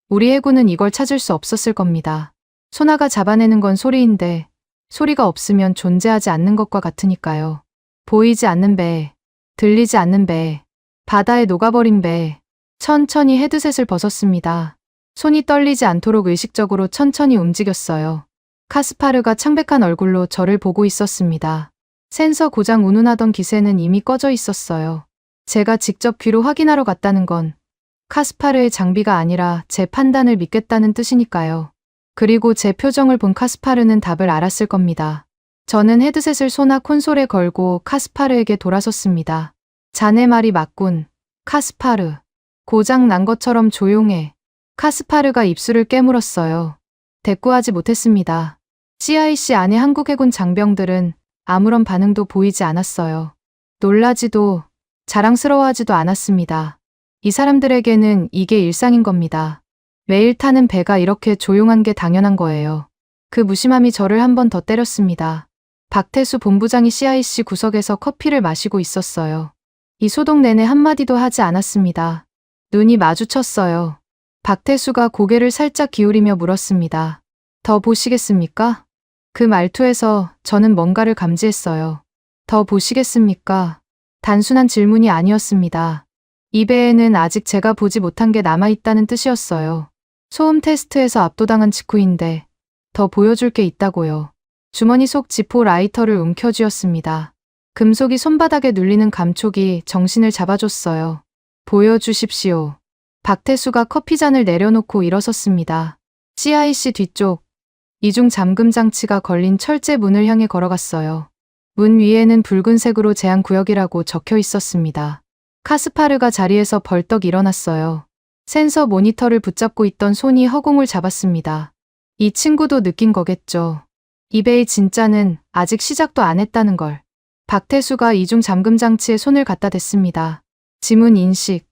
우리 해군은 이걸 찾을 수 없었을 겁니다. 소나가 잡아내는 건 소리인데 소리가 없으면 존재하지 않는 것과 같으니까요. 보이지 않는 배, 들리지 않는 배, 바다에 녹아버린 배. 천천히 헤드셋을 벗었습니다. 손이 떨리지 않도록 의식적으로 천천히 움직였어요. 카스파르가 창백한 얼굴로 저를 보고 있었습니다. 센서 고장 운운하던 기세는 이미 꺼져 있었어요. 제가 직접 귀로 확인하러 갔다는 건 카스파르의 장비가 아니라 제 판단을 믿겠다는 뜻이니까요. 그리고 제 표정을 본 카스파르는 답을 알았을 겁니다. 저는 헤드셋을 소나 콘솔에 걸고 카스파르에게 돌아섰습니다. 자네 말이 맞군. 카스파르. 고장 난 것처럼 조용해. 카스파르가 입술을 깨물었어요. 대꾸하지 못했습니다. CIC 안에 한국 해군 장병들은 아무런 반응도 보이지 않았어요. 놀라지도 자랑스러워하지도 않았습니다. 이 사람들에게는 이게 일상인 겁니다. 매일 타는 배가 이렇게 조용한 게 당연한 거예요. 그 무심함이 저를 한 번 더 때렸습니다. 박태수 본부장이 CIC 구석에서 커피를 마시고 있었어요. 이 소동 내내 한마디도 하지 않았습니다. 눈이 마주쳤어요. 박태수가 고개를 살짝 기울이며 물었습니다. 더 보시겠습니까? 그 말투에서 저는 뭔가를 감지했어요. 더 보시겠습니까? 단순한 질문이 아니었습니다. 이 배에는 아직 제가 보지 못한 게 남아있다는 뜻이었어요. 소음 테스트에서 압도당한 직후인데 더 보여줄 게 있다고요. 주머니 속 지포 라이터를 움켜쥐었습니다. 금속이 손바닥에 눌리는 감촉이 정신을 잡아줬어요. 보여주십시오. 박태수가 커피잔을 내려놓고 일어섰습니다. CIC 뒤쪽 이중 잠금 장치가 걸린 철제 문을 향해 걸어갔어요. 문 위에는 붉은색으로 제한구역이라고 적혀 있었습니다. 카스파르가 자리에서 벌떡 일어났어요. 센서 모니터를 붙잡고 있던 손이 허공을 잡았습니다. 이 친구도 느낀 거겠죠. 이 배의 진짜는 아직 시작도 안 했다는 걸. 박태수가 이중 잠금 장치에 손을 갖다 댔습니다. 지문 인식,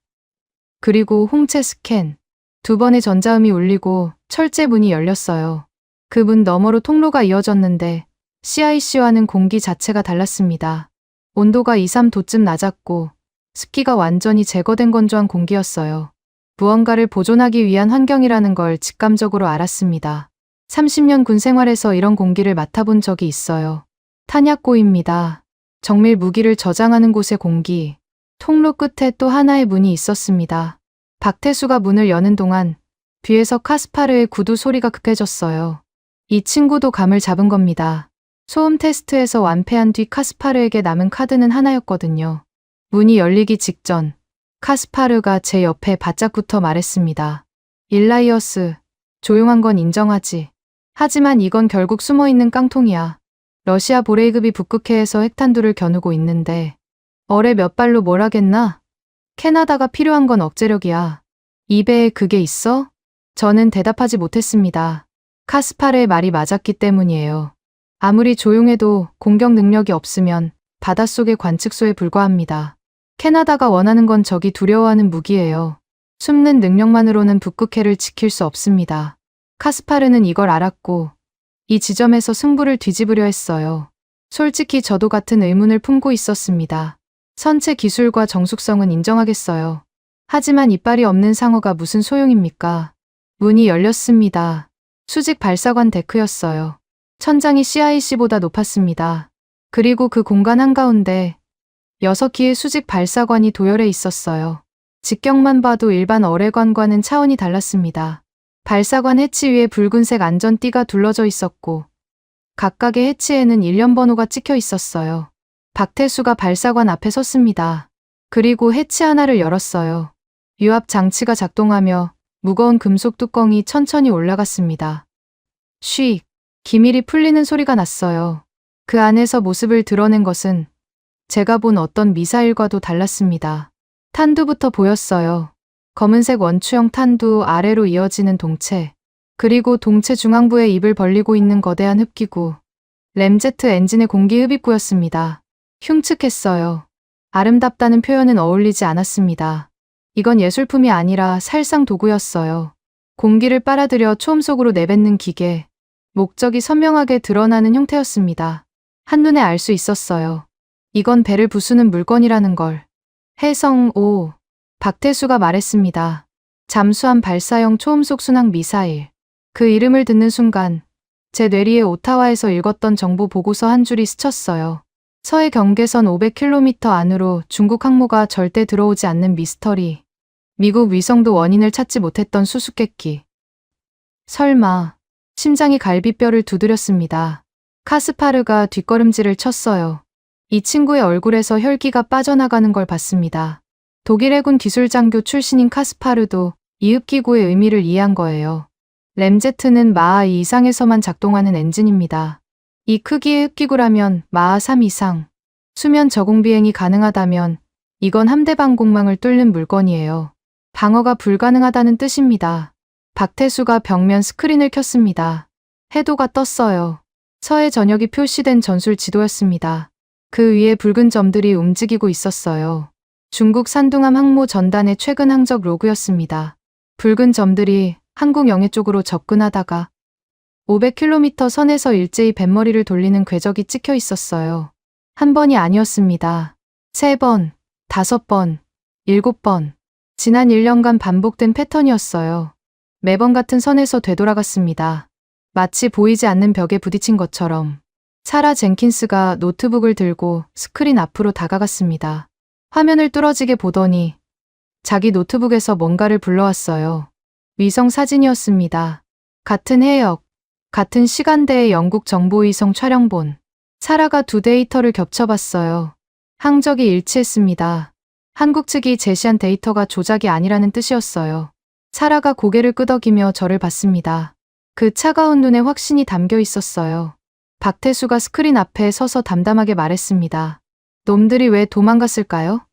그리고 홍채 스캔. 두 번의 전자음이 울리고 철제 문이 열렸어요. 그 문 너머로 통로가 이어졌는데 CIC와는 공기 자체가 달랐습니다. 온도가 2, 3도쯤 낮았고 습기가 완전히 제거된 건조한 공기였어요. 무언가를 보존하기 위한 환경이라는 걸 직감적으로 알았습니다. 30년 군 생활에서 이런 공기를 맡아본 적이 있어요. 탄약고입니다. 정밀 무기를 저장하는 곳의 공기. 통로 끝에 또 하나의 문이 있었습니다. 박태수가 문을 여는 동안 뒤에서 카스파르의 구두 소리가 급해졌어요. 이 친구도 감을 잡은 겁니다. 소음 테스트에서 완패한 뒤 카스파르에게 남은 카드는 하나였거든요. 문이 열리기 직전 카스파르가 제 옆에 바짝 붙어 말했습니다. 일라이어스, 조용한 건 인정하지. 하지만 이건 결국 숨어있는 깡통이야. 러시아 보레이급이 북극해에서 핵탄두를 겨누고 있는데 어뢰 몇 발로 뭘 하겠나? 캐나다가 필요한 건 억제력이야. 입에 그게 있어? 저는 대답하지 못했습니다. 카스파르의 말이 맞았기 때문이에요. 아무리 조용해도 공격 능력이 없으면 바닷속의 관측소에 불과합니다. 캐나다가 원하는 건 적이 두려워하는 무기예요. 숨는 능력만으로는 북극해를 지킬 수 없습니다. 카스파르는 이걸 알았고 이 지점에서 승부를 뒤집으려 했어요. 솔직히 저도 같은 의문을 품고 있었습니다. 선체 기술과 정숙성은 인정하겠어요. 하지만 이빨이 없는 상어가 무슨 소용입니까? 문이 열렸습니다. 수직 발사관 데크였어요. 천장이 CIC보다 높았습니다. 그리고 그 공간 한가운데 6기의 수직 발사관이 도열해 있었어요. 직경만 봐도 일반 어뢰관과는 차원이 달랐습니다. 발사관 해치 위에 붉은색 안전띠가 둘러져 있었고 각각의 해치에는 일련 번호가 찍혀 있었어요. 박태수가 발사관 앞에 섰습니다. 그리고 해치 하나를 열었어요. 유압 장치가 작동하며 무거운 금속 뚜껑이 천천히 올라갔습니다. 쉬, 기밀이 풀리는 소리가 났어요. 그 안에서 모습을 드러낸 것은 제가 본 어떤 미사일과도 달랐습니다. 탄두부터 보였어요. 검은색 원추형 탄두 아래로 이어지는 동체, 그리고 동체 중앙부에 입을 벌리고 있는 거대한 흡기구. 램제트 엔진의 공기 흡입구였습니다. 흉측했어요. 아름답다는 표현은 어울리지 않았습니다. 이건 예술품이 아니라 살상 도구였어요. 공기를 빨아들여 초음 속으로 내뱉는 기계. 목적이 선명하게 드러나는 형태였습니다. 한눈에 알 수 있었어요. 이건 배를 부수는 물건이라는 걸. 해성 5. 박태수가 말했습니다. 잠수함 발사형 초음속 순항 미사일. 그 이름을 듣는 순간 제 뇌리에 오타와에서 읽었던 정보 보고서 한 줄이 스쳤어요. 서해 경계선 500km 안으로 중국 항모가 절대 들어오지 않는 미스터리. 미국 위성도 원인을 찾지 못했던 수수께끼. 설마. 심장이 갈비뼈를 두드렸습니다. 카스파르가 뒷걸음질을 쳤어요. 이 친구의 얼굴에서 혈기가 빠져나가는 걸 봤습니다. 독일 해군 기술장교 출신인 카스파르도 이 흡기구의 의미를 이해한 거예요. 램제트는 마하 2 이상에서만 작동하는 엔진입니다. 이 크기의 흡기구라면 마하 3 이상. 수면 저공 비행이 가능하다면 이건 함대 방공망을 뚫는 물건이에요. 방어가 불가능하다는 뜻입니다. 박태수가 벽면 스크린을 켰습니다. 해도가 떴어요. 서해 전역이 표시된 전술 지도였습니다. 그 위에 붉은 점들이 움직이고 있었어요. 중국 산둥함 항모 전단의 최근 항적 로그였습니다. 붉은 점들이 한국 영해 쪽으로 접근하다가 500km 선에서 일제히 뱃머리를 돌리는 궤적이 찍혀 있었어요. 한 번이 아니었습니다. 3번, 5번, 7번. 지난 1년간 반복된 패턴이었어요. 매번 같은 선에서 되돌아갔습니다. 마치 보이지 않는 벽에 부딪힌 것처럼. 사라 젠킨스가 노트북을 들고 스크린 앞으로 다가갔습니다. 화면을 뚫어지게 보더니 자기 노트북에서 뭔가를 불러왔어요. 위성 사진이었습니다. 같은 해역, 같은 시간대의 영국 정보위성 촬영본. 사라가 두 데이터를 겹쳐봤어요. 항적이 일치했습니다. 한국 측이 제시한 데이터가 조작이 아니라는 뜻이었어요. 사라가 고개를 끄덕이며 저를 봤습니다. 그 차가운 눈에 확신이 담겨 있었어요. 박태수가 스크린 앞에 서서 담담하게 말했습니다. 놈들이 왜 도망갔을까요?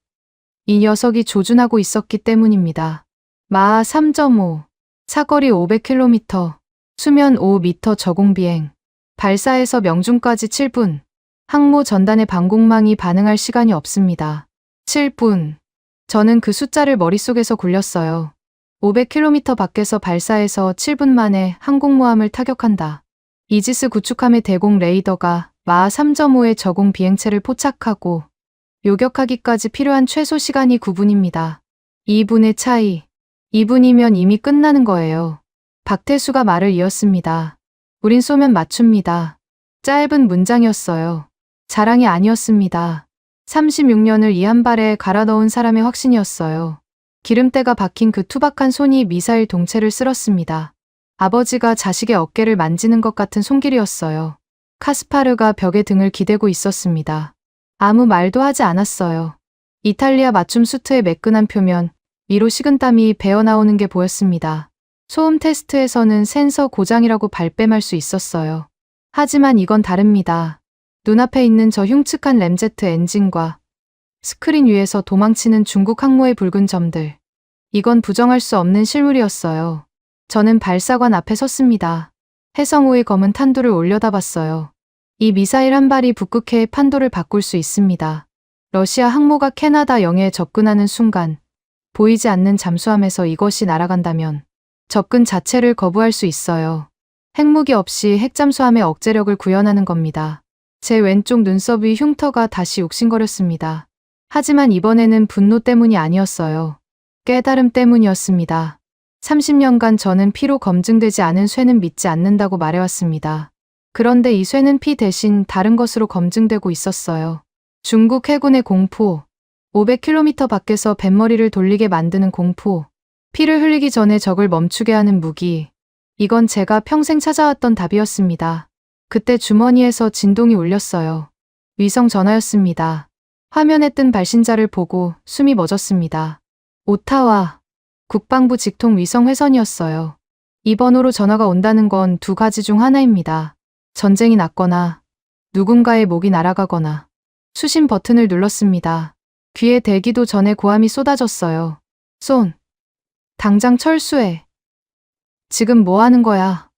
이 녀석이 조준하고 있었기 때문입니다. 마하 3.5, 사거리 500km, 수면 5m 저공비행, 발사에서 명중까지 7분, 항모 전단의 방공망이 반응할 시간이 없습니다. 7분. 저는 그 숫자를 머릿속에서 굴렸어요. 500km 밖에서 발사해서 7분 만에 항공모함을 타격한다. 이지스 구축함의 대공 레이더가 마하 3.5의 저공 비행체를 포착하고 요격하기까지 필요한 최소 시간이 9분입니다. 2분의 차이. 2분이면 이미 끝나는 거예요. 박태수가 말을 이었습니다. 우린 쏘면 맞춥니다. 짧은 문장이었어요. 자랑이 아니었습니다. 36년을 이 한 발에 갈아 넣은 사람의 확신이었어요. 기름때가 박힌 그 투박한 손이 미사일 동체를 쓸었습니다. 아버지가 자식의 어깨를 만지는 것 같은 손길이었어요. 카스파르가 벽에 등을 기대고 있었습니다. 아무 말도 하지 않았어요. 이탈리아 맞춤 수트의 매끈한 표면, 위로 식은땀이 배어나오는 게 보였습니다. 소음 테스트에서는 센서 고장이라고 발뺌할 수 있었어요. 하지만 이건 다릅니다. 눈앞에 있는 저 흉측한 램제트 엔진과 스크린 위에서 도망치는 중국 항모의 붉은 점들. 이건 부정할 수 없는 실물이었어요. 저는 발사관 앞에 섰습니다. 해성호의 검은 탄두를 올려다봤어요. 이 미사일 한 발이 북극해의 판도를 바꿀 수 있습니다. 러시아 항모가 캐나다 영해에 접근하는 순간 보이지 않는 잠수함에서 이것이 날아간다면 접근 자체를 거부할 수 있어요. 핵무기 없이 핵잠수함의 억제력을 구현하는 겁니다. 제 왼쪽 눈썹 위 흉터가 다시 욱신거렸습니다. 하지만 이번에는 분노 때문이 아니었어요. 깨달음 때문이었습니다. 30년간 저는 피로 검증되지 않은 쇠는 믿지 않는다고 말해왔습니다. 그런데 이 쇠는 피 대신 다른 것으로 검증되고 있었어요. 중국 해군의 공포, 500km 밖에서 뱃머리를 돌리게 만드는 공포, 피를 흘리기 전에 적을 멈추게 하는 무기. 이건 제가 평생 찾아왔던 답이었습니다. 그때 주머니에서 진동이 울렸어요. 위성 전화였습니다. 화면에 뜬 발신자를 보고 숨이 멎었습니다. 오타와 국방부 직통 위성 회선이었어요. 이 번호로 전화가 온다는 건 두 가지 중 하나입니다. 전쟁이 났거나 누군가의 목이 날아가거나. 수신 버튼을 눌렀습니다. 귀에 대기도 전에 고함이 쏟아졌어요. 쏜. 당장 철수해. 지금 뭐 하는 거야?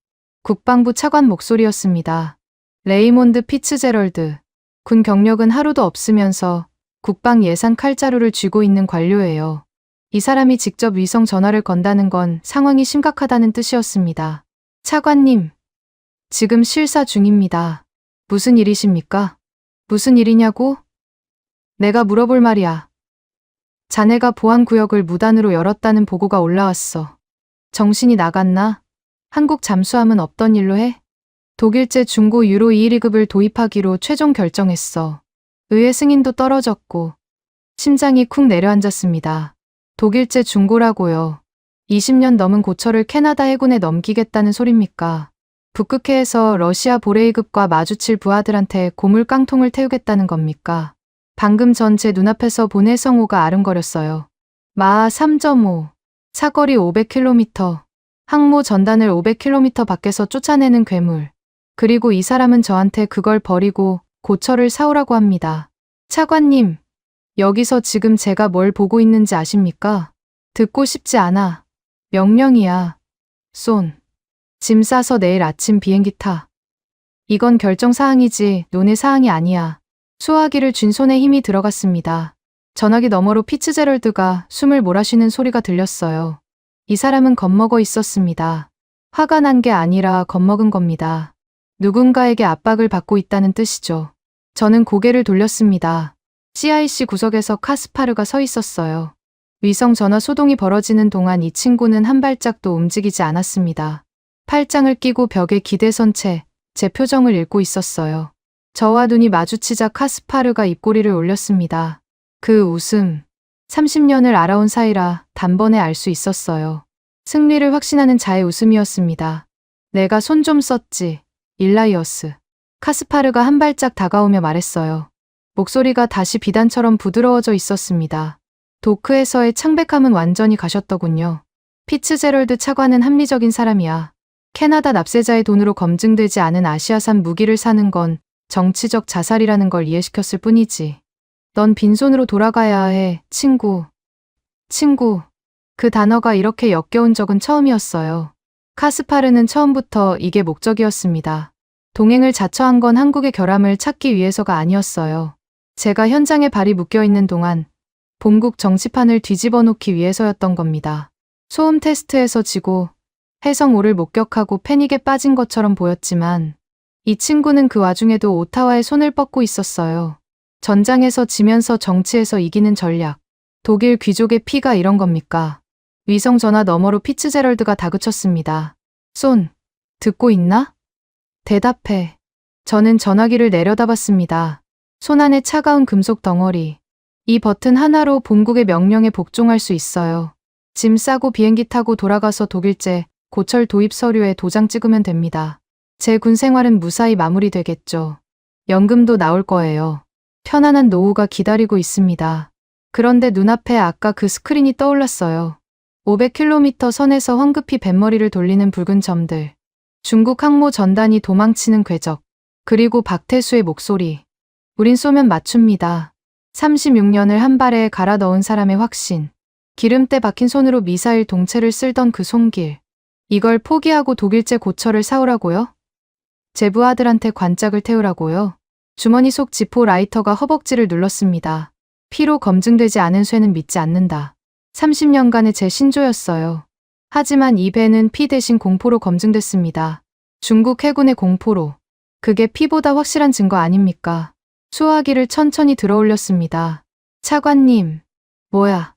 국방부 차관 목소리였습니다. 레이몬드 피츠제럴드. 군 경력은 하루도 없으면서 국방 예산 칼자루를 쥐고 있는 관료예요. 이 사람이 직접 위성 전화를 건다는 건 상황이 심각하다는 뜻이었습니다. 차관님, 지금 실사 중입니다. 무슨 일이십니까? 무슨 일이냐고? 내가 물어볼 말이야. 자네가 보안구역을 무단으로 열었다는 보고가 올라왔어. 정신이 나갔나? 한국 잠수함은 없던 일로 해? 독일제 중고 유로 2.1급을 도입하기로 최종 결정했어. 의회 승인도 떨어졌고 심장이 쿵 내려앉았습니다. 독일제 중고라고요. 20년 넘은 고철을 캐나다 해군에 넘기겠다는 소립니까? 북극해에서 러시아 보레이급과 마주칠 부하들한테 고물 깡통을 태우겠다는 겁니까? 방금 전 제 눈앞에서 본 해성호가 아른거렸어요. 마하 3.5, 사거리 500km, 항모 전단을 500km 밖에서 쫓아내는 괴물. 그리고 이 사람은 저한테 그걸 버리고 고철을 사오라고 합니다. 차관님, 여기서 지금 제가 뭘 보고 있는지 아십니까? 듣고 싶지 않아. 명령이야. 쏜. 짐 싸서 내일 아침 비행기 타. 이건 결정사항이지 논의 사항이 아니야. 수화기를 쥔 손에 힘이 들어갔습니다. 전화기 너머로 피츠제럴드가 숨을 몰아쉬는 소리가 들렸어요. 이 사람은 겁먹어 있었습니다. 화가 난 게 아니라 겁먹은 겁니다. 누군가에게 압박을 받고 있다는 뜻이죠. 저는 고개를 돌렸습니다. CIC 구석에서 카스파르가 서 있었어요. 위성 전화 소동이 벌어지는 동안 이 친구는 한 발짝도 움직이지 않았습니다. 팔짱을 끼고 벽에 기대선 채 제 표정을 읽고 있었어요. 저와 눈이 마주치자 카스파르가 입꼬리를 올렸습니다. 그 웃음. 30년을 알아온 사이라 단번에 알 수 있었어요. 승리를 확신하는 자의 웃음이었습니다. 내가 손 좀 썼지. 일라이어스. 카스파르가 한 발짝 다가오며 말했어요. 목소리가 다시 비단처럼 부드러워져 있었습니다. 도크에서의 창백함은 완전히 가셨더군요. 피츠제럴드 차관은 합리적인 사람이야. 캐나다 납세자의 돈으로 검증되지 않은 아시아산 무기를 사는 건 정치적 자살이라는 걸 이해시켰을 뿐이지. 넌 빈손으로 돌아가야 해, 친구. 친구. 그 단어가 이렇게 역겨운 적은 처음이었어요. 카스파르는 처음부터 이게 목적이었습니다. 동행을 자처한 건 한국의 결함을 찾기 위해서가 아니었어요. 제가 현장에 발이 묶여있는 동안 본국 정치판을 뒤집어 놓기 위해서였던 겁니다. 소음 테스트에서 지고 해성호를 목격하고 패닉에 빠진 것처럼 보였지만 이 친구는 그 와중에도 오타와의 손을 뻗고 있었어요. 전장에서 지면서 정치에서 이기는 전략. 독일 귀족의 피가 이런 겁니까? 위성 전화 너머로 피츠제럴드가 다그쳤습니다. 쏜. 듣고 있나? 대답해. 저는 전화기를 내려다봤습니다. 손 안에 차가운 금속 덩어리. 이 버튼 하나로 본국의 명령에 복종할 수 있어요. 짐 싸고 비행기 타고 돌아가서 독일제 고철 도입 서류에 도장 찍으면 됩니다. 제 군 생활은 무사히 마무리되겠죠. 연금도 나올 거예요. 편안한 노후가 기다리고 있습니다. 그런데 눈앞에 아까 그 스크린이 떠올랐어요. 500km 선에서 황급히 뱃머리를 돌리는 붉은 점들. 중국 항모 전단이 도망치는 궤적. 그리고 박태수의 목소리. 우린 쏘면 맞춥니다. 36년을 한 발에 갈아 넣은 사람의 확신. 기름때 박힌 손으로 미사일 동체를 쓸던 그 손길. 이걸 포기하고 독일제 고철을 사오라고요? 제부 아들한테 관짝을 태우라고요? 주머니 속 지포 라이터가 허벅지를 눌렀습니다. 피로 검증되지 않은 쇠는 믿지 않는다. 30년간의 제 신조였어요. 하지만 이 배는 피 대신 공포로 검증됐습니다. 중국 해군의 공포로. 그게 피보다 확실한 증거 아닙니까? 수화기를 천천히 들어올렸습니다. 차관님, 뭐야?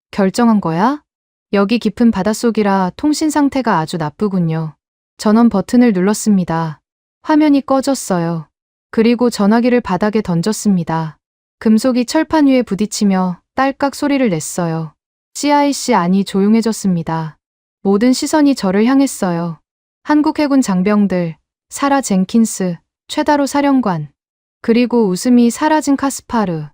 결정한 거야? 여기 깊은 바닷속이라 통신 상태가 아주 나쁘군요. 전원 버튼을 눌렀습니다. 화면이 꺼졌어요. 그리고 전화기를 바닥에 던졌습니다. 금속이 철판 위에 부딪히며 딸깍 소리를 냈어요. CIC 안이 조용해졌습니다. 모든 시선이 저를 향했어요. 한국 해군 장병들, 사라 젠킨스, 최다로 사령관, 그리고 웃음이 사라진 카스파르.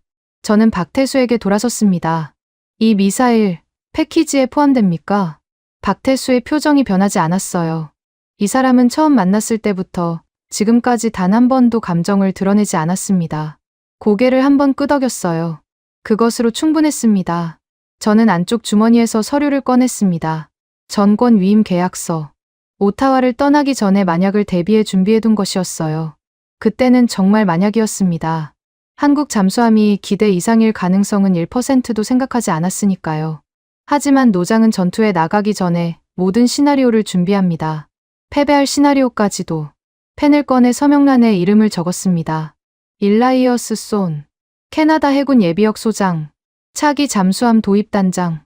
저는 박태수에게 돌아섰습니다. 이 미사일, 패키지에 포함됩니까? 박태수의 표정이 변하지 않았어요. 이 사람은 처음 만났을 때부터 지금까지 단 한 번도 감정을 드러내지 않았습니다. 고개를 한번 끄덕였어요. 그것으로 충분했습니다. 저는 안쪽 주머니에서 서류를 꺼냈습니다. 전권 위임 계약서. 오타와를 떠나기 전에 만약을 대비해 준비해둔 것이었어요. 그때는 정말 만약이었습니다. 한국 잠수함이 기대 이상일 가능성은 1%도 생각하지 않았으니까요. 하지만 노장은 전투에 나가기 전에 모든 시나리오를 준비합니다. 패배할 시나리오까지도. 펜을 꺼내 서명란에 이름을 적었습니다. 일라이어스 손, 캐나다 해군 예비역 소장, 차기 잠수함 도입단장.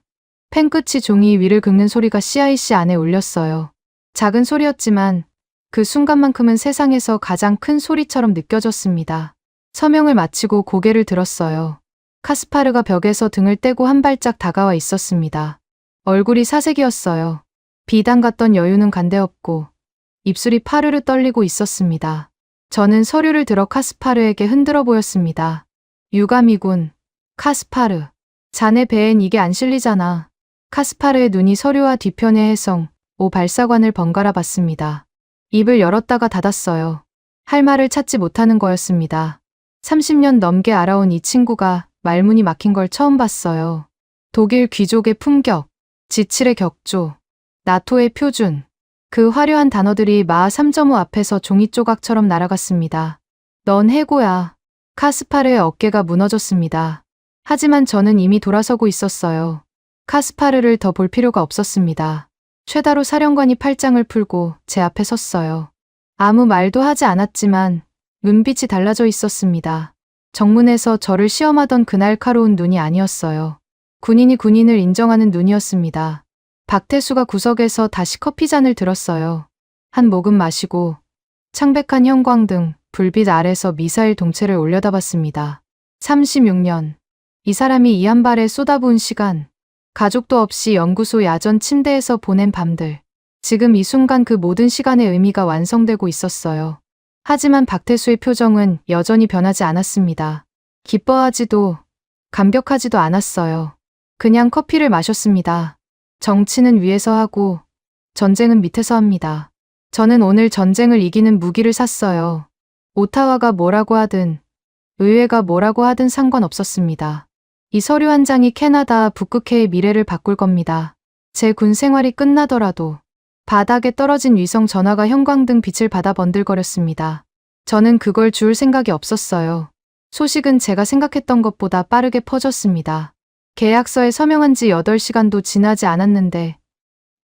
펜 끝이 종이 위를 긁는 소리가 CIC 안에 울렸어요. 작은 소리였지만 그 순간만큼은 세상에서 가장 큰 소리처럼 느껴졌습니다. 서명을 마치고 고개를 들었어요. 카스파르가 벽에서 등을 떼고 한 발짝 다가와 있었습니다. 얼굴이 사색이었어요. 비단 같던 여유는 간데없고 입술이 파르르 떨리고 있었습니다. 저는 서류를 들어 카스파르에게 흔들어 보였습니다. 유감이군. 카스파르. 자네 배엔 이게 안 실리잖아. 카스파르의 눈이 서류와 뒤편의 해성, 발사관을 번갈아 봤습니다. 입을 열었다가 닫았어요. 할 말을 찾지 못하는 거였습니다. 30년 넘게 알아온 이 친구가 말문이 막힌 걸 처음 봤어요. 독일 귀족의 품격, 지칠의 격조, 나토의 표준. 그 화려한 단어들이 마하 3.5 앞에서 종이 조각처럼 날아갔습니다. 넌 해고야. 카스파르의 어깨가 무너졌습니다. 하지만 저는 이미 돌아서고 있었어요. 카스파르를 더 볼 필요가 없었습니다. 최다로 사령관이 팔짱을 풀고 제 앞에 섰어요. 아무 말도 하지 않았지만 눈빛이 달라져 있었습니다. 정문에서 저를 시험하던 그 날카로운 눈이 아니었어요. 군인이 군인을 인정하는 눈이었습니다. 박태수가 구석에서 다시 커피잔을 들었어요. 한 모금 마시고 창백한 형광등, 불빛 아래서 미사일 동체를 올려다봤습니다. 36년. 이 사람이 이 한 발에 쏟아부은 시간. 가족도 없이 연구소 야전 침대에서 보낸 밤들. 지금 이 순간 그 모든 시간의 의미가 완성되고 있었어요. 하지만 박태수의 표정은 여전히 변하지 않았습니다. 기뻐하지도 감격하지도 않았어요. 그냥 커피를 마셨습니다. 정치는 위에서 하고 전쟁은 밑에서 합니다. 저는 오늘 전쟁을 이기는 무기를 샀어요. 오타와가 뭐라고 하든 의회가 뭐라고 하든 상관없었습니다. 이 서류 한 장이 캐나다 북극해의 미래를 바꿀 겁니다. 제 군 생활이 끝나더라도. 바닥에 떨어진 위성 전화가 형광등 빛을 받아 번들거렸습니다. 저는 그걸 주울 생각이 없었어요. 소식은 제가 생각했던 것보다 빠르게 퍼졌습니다. 계약서에 서명한 지 8시간도 지나지 않았는데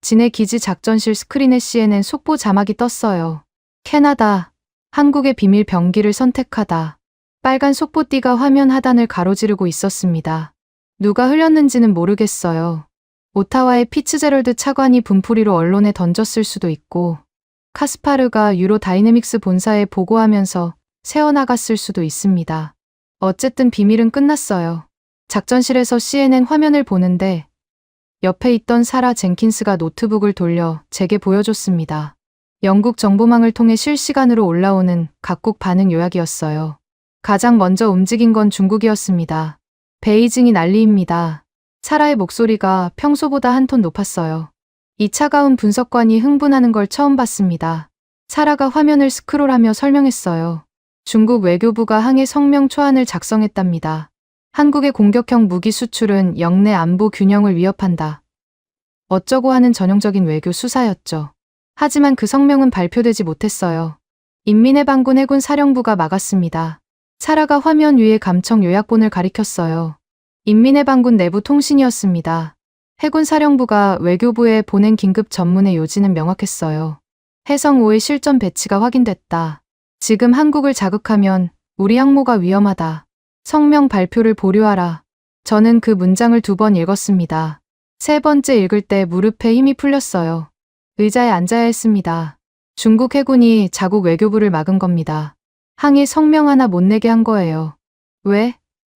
진해 기지 작전실 스크린에 CNN 속보 자막이 떴어요. 캐나다, 한국의 비밀 병기를 선택하다. 빨간 속보띠가 화면 하단을 가로지르고 있었습니다. 누가 흘렸는지는 모르겠어요. 오타와의 피츠제럴드 차관이 분풀이로 언론에 던졌을 수도 있고 카스파르가 유로 다이내믹스 본사에 보고하면서 새어나갔을 수도 있습니다. 어쨌든 비밀은 끝났어요. 작전실에서 CNN 화면을 보는데 옆에 있던 사라 젠킨스가 노트북을 돌려 제게 보여줬습니다. 영국 정보망을 통해 실시간으로 올라오는 각국 반응 요약이었어요. 가장 먼저 움직인 건 중국이었습니다. 베이징이 난리입니다. 사라의 목소리가 평소보다 한 톤 높았어요. 이 차가운 분석관이 흥분하는 걸 처음 봤습니다. 사라가 화면을 스크롤하며 설명했어요. 중국 외교부가 항해 성명 초안을 작성했답니다. 한국의 공격형 무기 수출은 영내 안보 균형을 위협한다. 어쩌고 하는 전형적인 외교 수사였죠. 하지만 그 성명은 발표되지 못했어요. 인민해방군 해군 사령부가 막았습니다. 사라가 화면 위에 감청 요약본을 가리켰어요. 인민해방군 내부 통신이었습니다. 해군 사령부가 외교부에 보낸 긴급 전문의 요지는 명확했어요. 해성 5의 실전 배치가 확인됐다. 지금 한국을 자극하면 우리 항모가 위험하다. 성명 발표를 보류하라. 저는 그 문장을 2번 읽었습니다. 세 번째 읽을 때 무릎에 힘이 풀렸어요. 의자에 앉아야 했습니다. 중국 해군이 자국 외교부를 막은 겁니다. 항해 성명 하나 못 내게 한 거예요. 왜?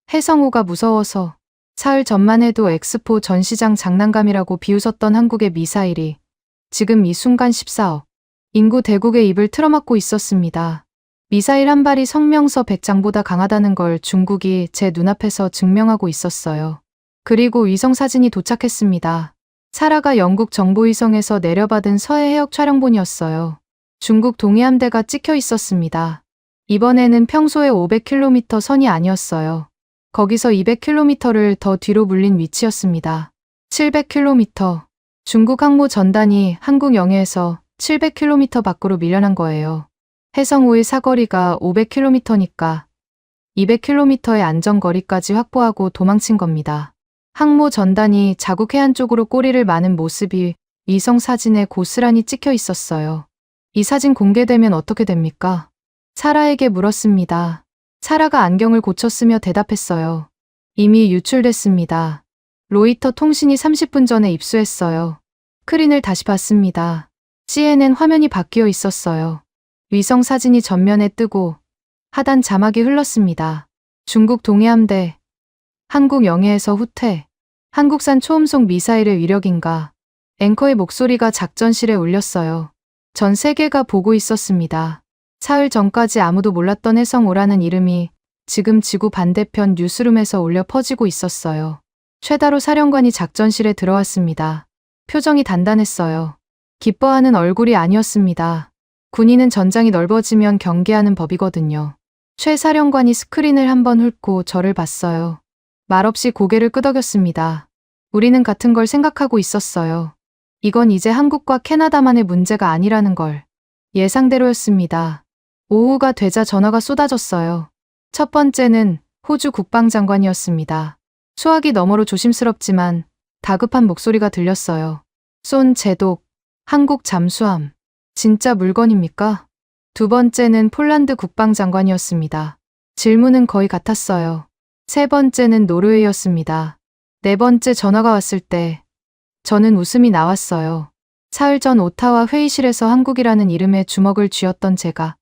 해성5가 무서워서. 사흘 전만 해도 엑스포 전시장 장난감이라고 비웃었던 한국의 미사일이 지금 이 순간 14억. 인구 대국의 입을 틀어막고 있었습니다. 미사일 한 발이 성명서 100장보다 강하다는 걸 중국이 제 눈앞에서 증명하고 있었어요. 그리고 위성 사진이 도착했습니다. 사라가 영국 정보위성에서 내려받은 서해 해역 촬영본이었어요. 중국 동해함대가 찍혀 있었습니다. 이번에는 평소의 500km 선이 아니었어요. 거기서 200km를 더 뒤로 물린 위치였습니다. 700km. 중국 항모 전단이 한국 영해에서 700km 밖으로 밀려난 거예요. 해성 5의 사거리가 500km니까 200km의 안전거리까지 확보하고 도망친 겁니다. 항모 전단이 자국 해안 쪽으로 꼬리를 마는 모습이 위성 사진에 고스란히 찍혀 있었어요. 이 사진 공개되면 어떻게 됩니까? 사라에게 물었습니다. 사라가 안경을 고쳤으며 대답했어요. 이미 유출됐습니다. 로이터 통신이 30분 전에 입수했어요. 스크린을 다시 봤습니다. CNN 화면이 바뀌어 있었어요. 위성 사진이 전면에 뜨고 하단 자막이 흘렀습니다. 중국 동해함대, 한국 영해에서 후퇴, 한국산 초음속 미사일의 위력인가. 앵커의 목소리가 작전실에 울렸어요. 전 세계가 보고 있었습니다. 사흘 전까지 아무도 몰랐던 해성5라는 이름이 지금 지구 반대편 뉴스룸에서 울려 퍼지고 있었어요. 최다로 사령관이 작전실에 들어왔습니다. 표정이 단단했어요. 기뻐하는 얼굴이 아니었습니다. 군인은 전장이 넓어지면 경계하는 법이거든요. 최 사령관이 스크린을 한번 훑고 저를 봤어요. 말없이 고개를 끄덕였습니다. 우리는 같은 걸 생각하고 있었어요. 이건 이제 한국과 캐나다만의 문제가 아니라는 걸. 예상대로였습니다. 오후가 되자 전화가 쏟아졌어요. 첫 번째는 호주 국방장관이었습니다. 수화기 너머로 조심스럽지만 다급한 목소리가 들렸어요. 쏜 제독, 한국 잠수함. 진짜 물건입니까? 두 번째는 폴란드 국방장관이었습니다. 질문은 거의 같았어요. 세 번째는 노르웨이였습니다. 네 번째 전화가 왔을 때 저는 웃음이 나왔어요. 사흘 전 오타와 회의실에서 한국이라는 이름에 주먹을 쥐었던 제가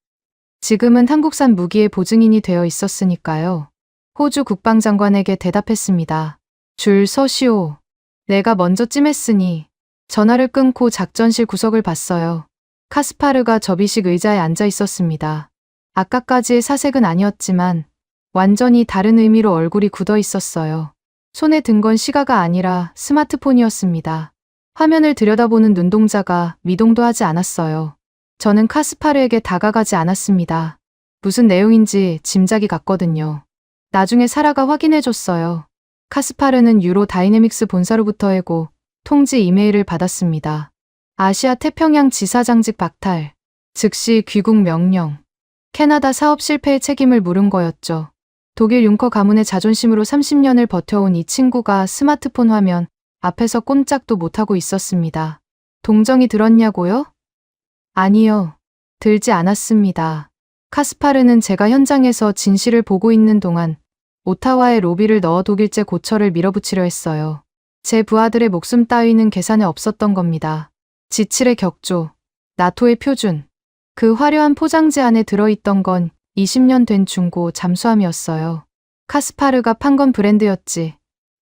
지금은 한국산 무기의 보증인이 되어 있었으니까요. 호주 국방장관에게 대답했습니다. 줄 서시오. 내가 먼저 찜했으니. 전화를 끊고 작전실 구석을 봤어요. 카스파르가 접이식 의자에 앉아 있었습니다. 아까까지의 사색은 아니었지만 완전히 다른 의미로 얼굴이 굳어 있었어요. 손에 든 건 시가가 아니라 스마트폰이었습니다. 화면을 들여다보는 눈동자가 미동도 하지 않았어요. 저는 카스파르에게 다가가지 않았습니다. 무슨 내용인지 짐작이 갔거든요. 나중에 사라가 확인해줬어요. 카스파르는 유로 다이내믹스 본사로부터 해고 통지 이메일을 받았습니다. 아시아 태평양 지사장직 박탈. 즉시 귀국 명령. 캐나다 사업 실패의 책임을 물은 거였죠. 독일 융커 가문의 자존심으로 30년을 버텨온 이 친구가 스마트폰 화면 앞에서 꼼짝도 못하고 있었습니다. 동정이 들었냐고요? 아니요. 들지 않았습니다. 카스파르는 제가 현장에서 진실을 보고 있는 동안 오타와의 로비를 넣어 독일제 고철을 밀어붙이려 했어요. 제 부하들의 목숨 따위는 계산에 없었던 겁니다. 지칠의 격조, 나토의 표준. 그 화려한 포장지 안에 들어있던 건 20년 된 중고 잠수함이었어요. 카스파르가 판 건 브랜드였지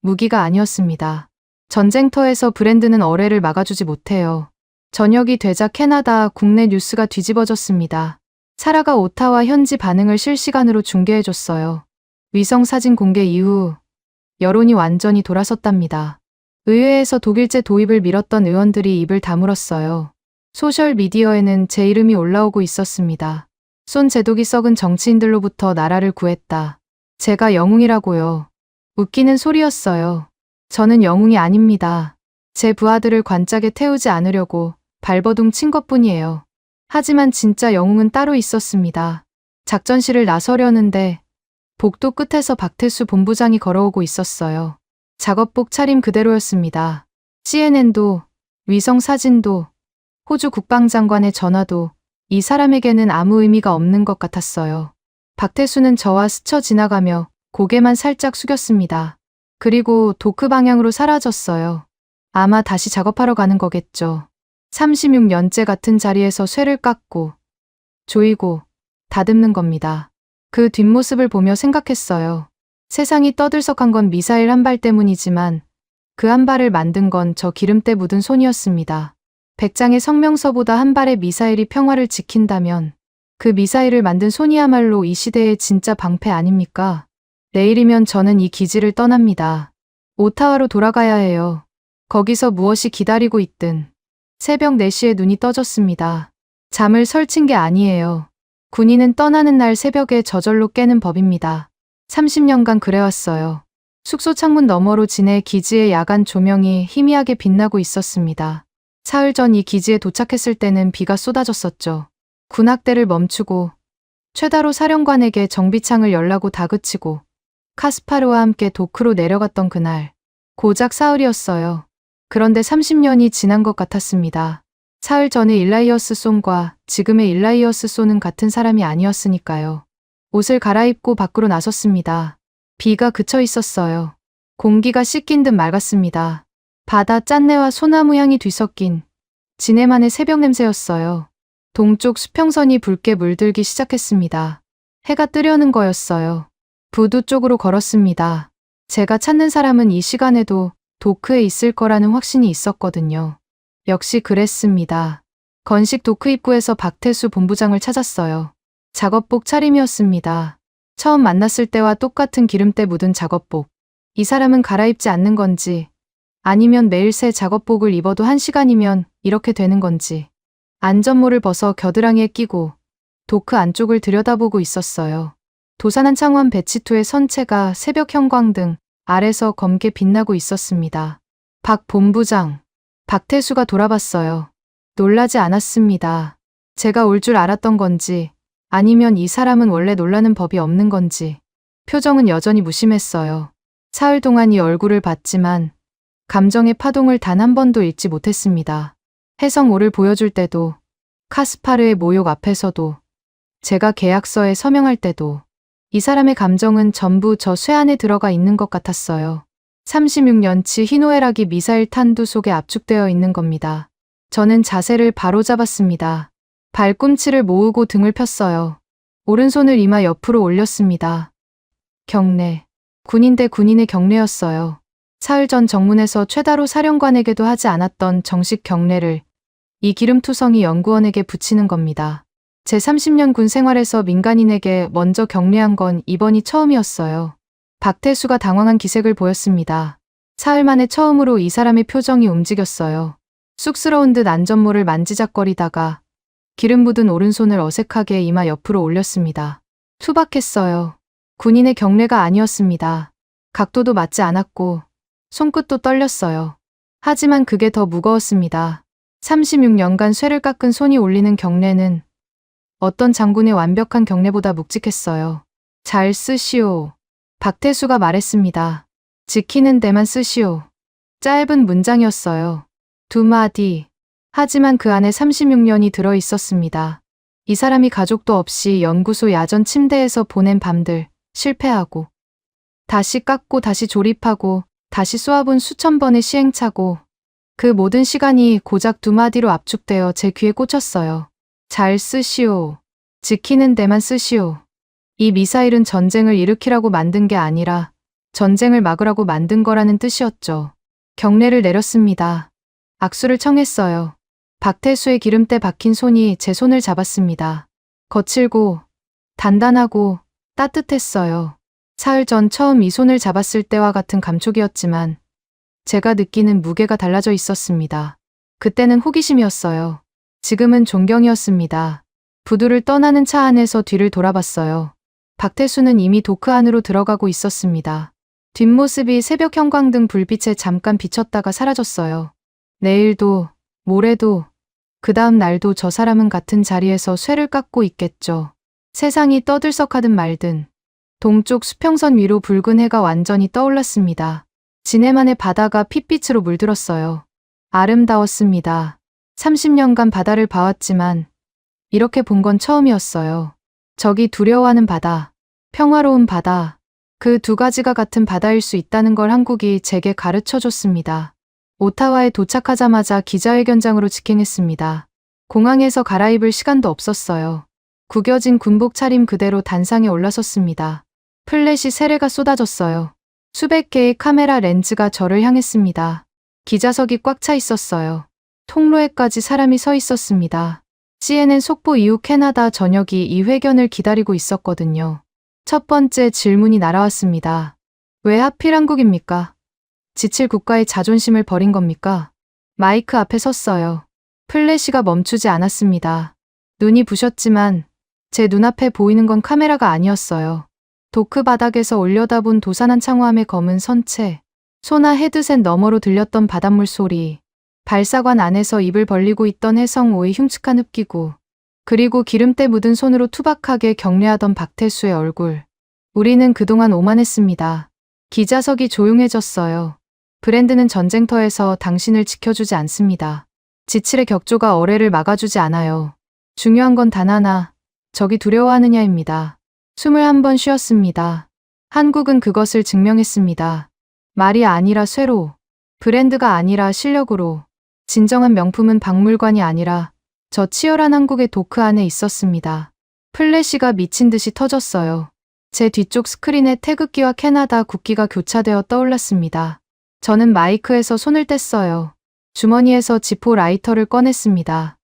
무기가 아니었습니다. 전쟁터에서 브랜드는 어뢰를 막아주지 못해요. 저녁이 되자 캐나다 국내 뉴스가 뒤집어졌습니다. 사라가 오타와 현지 반응을 실시간으로 중계해줬어요. 위성 사진 공개 이후 여론이 완전히 돌아섰답니다. 의회에서 독일제 도입을 밀었던 의원들이 입을 다물었어요. 소셜미디어에는 제 이름이 올라오고 있었습니다. 쏜 제독이 썩은 정치인들로부터 나라를 구했다. 제가 영웅이라고요. 웃기는 소리였어요. 저는 영웅이 아닙니다. 제 부하들을 관짝에 태우지 않으려고 발버둥 친 것뿐이에요. 하지만 진짜 영웅은 따로 있었습니다. 작전실을 나서려는데 복도 끝에서 박태수 본부장이 걸어오고 있었어요. 작업복 차림 그대로였습니다. CNN도, 위성 사진도, 호주 국방장관의 전화도 이 사람에게는 아무 의미가 없는 것 같았어요. 박태수는 저와 스쳐 지나가며 고개만 살짝 숙였습니다. 그리고 도크 방향으로 사라졌어요. 아마 다시 작업하러 가는 거겠죠. 36년째 같은 자리에서 쇠를 깎고, 조이고, 다듬는 겁니다. 그 뒷모습을 보며 생각했어요. 세상이 떠들썩한 건 미사일 한 발 때문이지만 그 한 발을 만든 건 저 기름때 묻은 손이었습니다. 100장의 성명서보다 한 발의 미사일이 평화를 지킨다면 그 미사일을 만든 손이야말로 이 시대의 진짜 방패 아닙니까? 내일이면 저는 이 기지를 떠납니다. 오타와로 돌아가야 해요. 거기서 무엇이 기다리고 있든. 새벽 4시에 눈이 떠졌습니다. 잠을 설친 게 아니에요. 군인은 떠나는 날 새벽에 저절로 깨는 법입니다. 30년간 그래왔어요. 숙소 창문 너머로 지내 기지의 야간 조명이 희미하게 빛나고 있었습니다. 사흘 전 이 기지에 도착했을 때는 비가 쏟아졌었죠. 군악대를 멈추고 최다로 사령관에게 정비창을 열라고 다그치고 카스파르와 함께 도크로 내려갔던 그날. 고작 사흘이었어요. 그런데 30년이 지난 것 같았습니다. 사흘 전의 일라이어스 손과 지금의 일라이어스 손은 같은 사람이 아니었으니까요. 옷을 갈아입고 밖으로 나섰습니다. 비가 그쳐 있었어요. 공기가 씻긴 듯 맑았습니다. 바다 짠내와 소나무 향이 뒤섞인 지네만의 새벽 냄새였어요. 동쪽 수평선이 붉게 물들기 시작했습니다. 해가 뜨려는 거였어요. 부두 쪽으로 걸었습니다. 제가 찾는 사람은 이 시간에도 도크에 있을 거라는 확신이 있었거든요. 역시 그랬습니다. 건식 도크 입구에서 박태수 본부장을 찾았어요. 작업복 차림이었습니다. 처음 만났을 때와 똑같은 기름때 묻은 작업복. 이 사람은 갈아입지 않는 건지 아니면 매일 새 작업복을 입어도 1시간이면 이렇게 되는 건지. 안전모를 벗어 겨드랑이에 끼고 도크 안쪽을 들여다보고 있었어요. 도산한 창원 배치투의 선체가 새벽 형광등 아래서 검게 빛나고 있었습니다. 박 본부장. 박태수가 돌아봤어요. 놀라지 않았습니다. 제가 올 줄 알았던 건지 아니면 이 사람은 원래 놀라는 법이 없는 건지. 표정은 여전히 무심했어요. 사흘 동안 이 얼굴을 봤지만 감정의 파동을 단 한 번도 읽지 못했습니다. 혜성 5를 보여줄 때도, 카스파르의 모욕 앞에서도, 제가 계약서에 서명할 때도 이 사람의 감정은 전부 저 쇠 안에 들어가 있는 것 같았어요. 36년치 희노애락이 미사일 탄두 속에 압축되어 있는 겁니다. 저는 자세를 바로 잡았습니다. 발꿈치를 모으고 등을 폈어요. 오른손을 이마 옆으로 올렸습니다. 경례. 군인 대 군인의 경례였어요. 사흘 전 정문에서 최다로 사령관에게도 하지 않았던 정식 경례를 이 기름투성이 연구원에게 붙이는 겁니다. 제 30년 군 생활에서 민간인에게 먼저 경례한 건 이번이 처음이었어요. 박태수가 당황한 기색을 보였습니다. 사흘 만에 처음으로 이 사람의 표정이 움직였어요. 쑥스러운 듯 안전모를 만지작거리다가 기름 묻은 오른손을 어색하게 이마 옆으로 올렸습니다. 투박했어요. 군인의 경례가 아니었습니다. 각도도 맞지 않았고 손끝도 떨렸어요. 하지만 그게 더 무거웠습니다. 36년간 쇠를 깎은 손이 올리는 경례는 어떤 장군의 완벽한 경례보다 묵직했어요. 잘 쓰시오. 박태수가 말했습니다. 지키는 데만 쓰시오. 짧은 문장이었어요. 2마디. 하지만 그 안에 36년이 들어 있었습니다. 이 사람이 가족도 없이 연구소 야전 침대에서 보낸 밤들, 실패하고, 다시 깎고 다시 조립하고, 다시 쏘아본 수천 번의 시행착오. 그 모든 시간이 고작 2마디로 압축되어 제 귀에 꽂혔어요. 잘 쓰시오. 지키는 데만 쓰시오. 이 미사일은 전쟁을 일으키라고 만든 게 아니라 전쟁을 막으라고 만든 거라는 뜻이었죠. 경례를 내렸습니다. 악수를 청했어요. 박태수의 기름때 박힌 손이 제 손을 잡았습니다. 거칠고 단단하고 따뜻했어요. 사흘 전 처음 이 손을 잡았을 때와 같은 감촉이었지만 제가 느끼는 무게가 달라져 있었습니다. 그때는 호기심이었어요. 지금은 존경이었습니다. 부두를 떠나는 차 안에서 뒤를 돌아봤어요. 박태수는 이미 도크 안으로 들어가고 있었습니다. 뒷모습이 새벽 형광등 불빛에 잠깐 비쳤다가 사라졌어요. 내일도, 모레도, 그 다음 날도 저 사람은 같은 자리에서 쇠를 깎고 있겠죠. 세상이 떠들썩하든 말든 동쪽 수평선 위로 붉은 해가 완전히 떠올랐습니다. 지네만의 바다가 핏빛으로 물들었어요. 아름다웠습니다. 30년간 바다를 봐왔지만 이렇게 본 건 처음이었어요. 저기 두려워하는 바다, 평화로운 바다, 그 두 가지가 같은 바다일 수 있다는 걸 한국이 제게 가르쳐 줬습니다. 오타와에 도착하자마자 기자회견장으로 직행했습니다. 공항에서 갈아입을 시간도 없었어요. 구겨진 군복 차림 그대로 단상에 올라섰습니다. 플래시 세례가 쏟아졌어요. 수백 개의 카메라 렌즈가 저를 향했습니다. 기자석이 꽉 차 있었어요. 통로에까지 사람이 서 있었습니다. CNN 속보 이후 캐나다 전역이 이 회견을 기다리고 있었거든요. 첫 번째 질문이 날아왔습니다. 왜 하필 한국입니까? 지칠 국가의 자존심을 버린 겁니까? 마이크 앞에 섰어요. 플래시가 멈추지 않았습니다. 눈이 부셨지만 제 눈앞에 보이는 건 카메라가 아니었어요. 도크 바닥에서 올려다본 도산한 창호함의 검은 선체, 소나 헤드셋 너머로 들렸던 바닷물 소리, 발사관 안에서 입을 벌리고 있던 해성오의 흉측한 흡기구, 그리고 기름때 묻은 손으로 투박하게 경례하던 박태수의 얼굴. 우리는 그동안 오만했습니다. 기자석이 조용해졌어요. 브랜드는 전쟁터에서 당신을 지켜주지 않습니다. 지칠의 격조가 어뢰를 막아주지 않아요. 중요한 건 단 하나, 적이 두려워하느냐입니다. 숨을 한 번 쉬었습니다. 한국은 그것을 증명했습니다. 말이 아니라 쇠로, 브랜드가 아니라 실력으로, 진정한 명품은 박물관이 아니라 저 치열한 한국의 도크 안에 있었습니다. 플래시가 미친 듯이 터졌어요. 제 뒤쪽 스크린에 태극기와 캐나다 국기가 교차되어 떠올랐습니다. 저는 마이크에서 손을 뗐어요. 주머니에서 지포 라이터를 꺼냈습니다.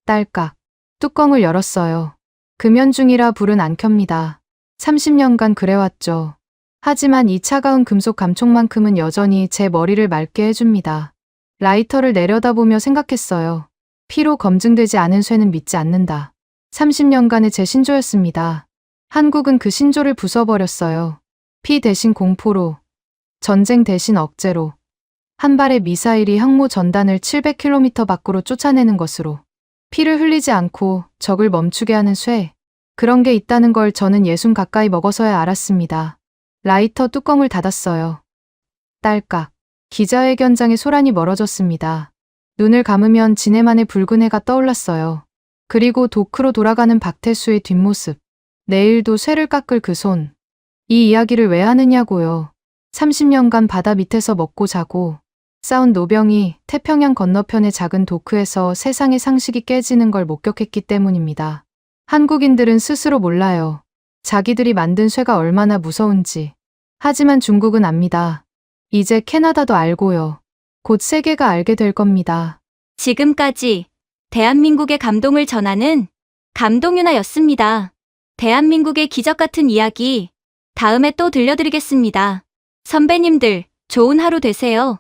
딸깍. 뚜껑을 열었어요. 금연 중이라 불은 안 켭니다. 30년간 그래왔죠. 하지만 이 차가운 금속 감촉만큼은 여전히 제 머리를 맑게 해줍니다. 라이터를 내려다보며 생각했어요. 피로 검증되지 않은 쇠는 믿지 않는다. 30년간의 제 신조였습니다. 한국은 그 신조를 부숴버렸어요. 피 대신 공포로, 전쟁 대신 억제로, 한 발의 미사일이 항모 전단을 700km 밖으로 쫓아내는 것으로, 피를 흘리지 않고 적을 멈추게 하는 쇠, 그런 게 있다는 걸 저는 60 가까이 먹어서야 알았습니다. 라이터 뚜껑을 닫았어요. 딸깍. 기자회견장의 소란이 멀어졌습니다. 눈을 감으면 지네만의 붉은 해가 떠올랐어요. 그리고 도크로 돌아가는 박태수의 뒷모습. 내일도 쇠를 깎을 그 손. 이 이야기를 왜 하느냐고요. 30년간 바다 밑에서 먹고 자고 싸운 노병이 태평양 건너편의 작은 도크에서 세상의 상식이 깨지는 걸 목격했기 때문입니다. 한국인들은 스스로 몰라요. 자기들이 만든 쇠가 얼마나 무서운지. 하지만 중국은 압니다. 이제 캐나다도 알고요. 곧 세계가 알게 될 겁니다. 지금까지 대한민국의 감동을 전하는 감동유나였습니다. 대한민국의 기적 같은 이야기 다음에 또 들려드리겠습니다. 선배님들, 좋은 하루 되세요.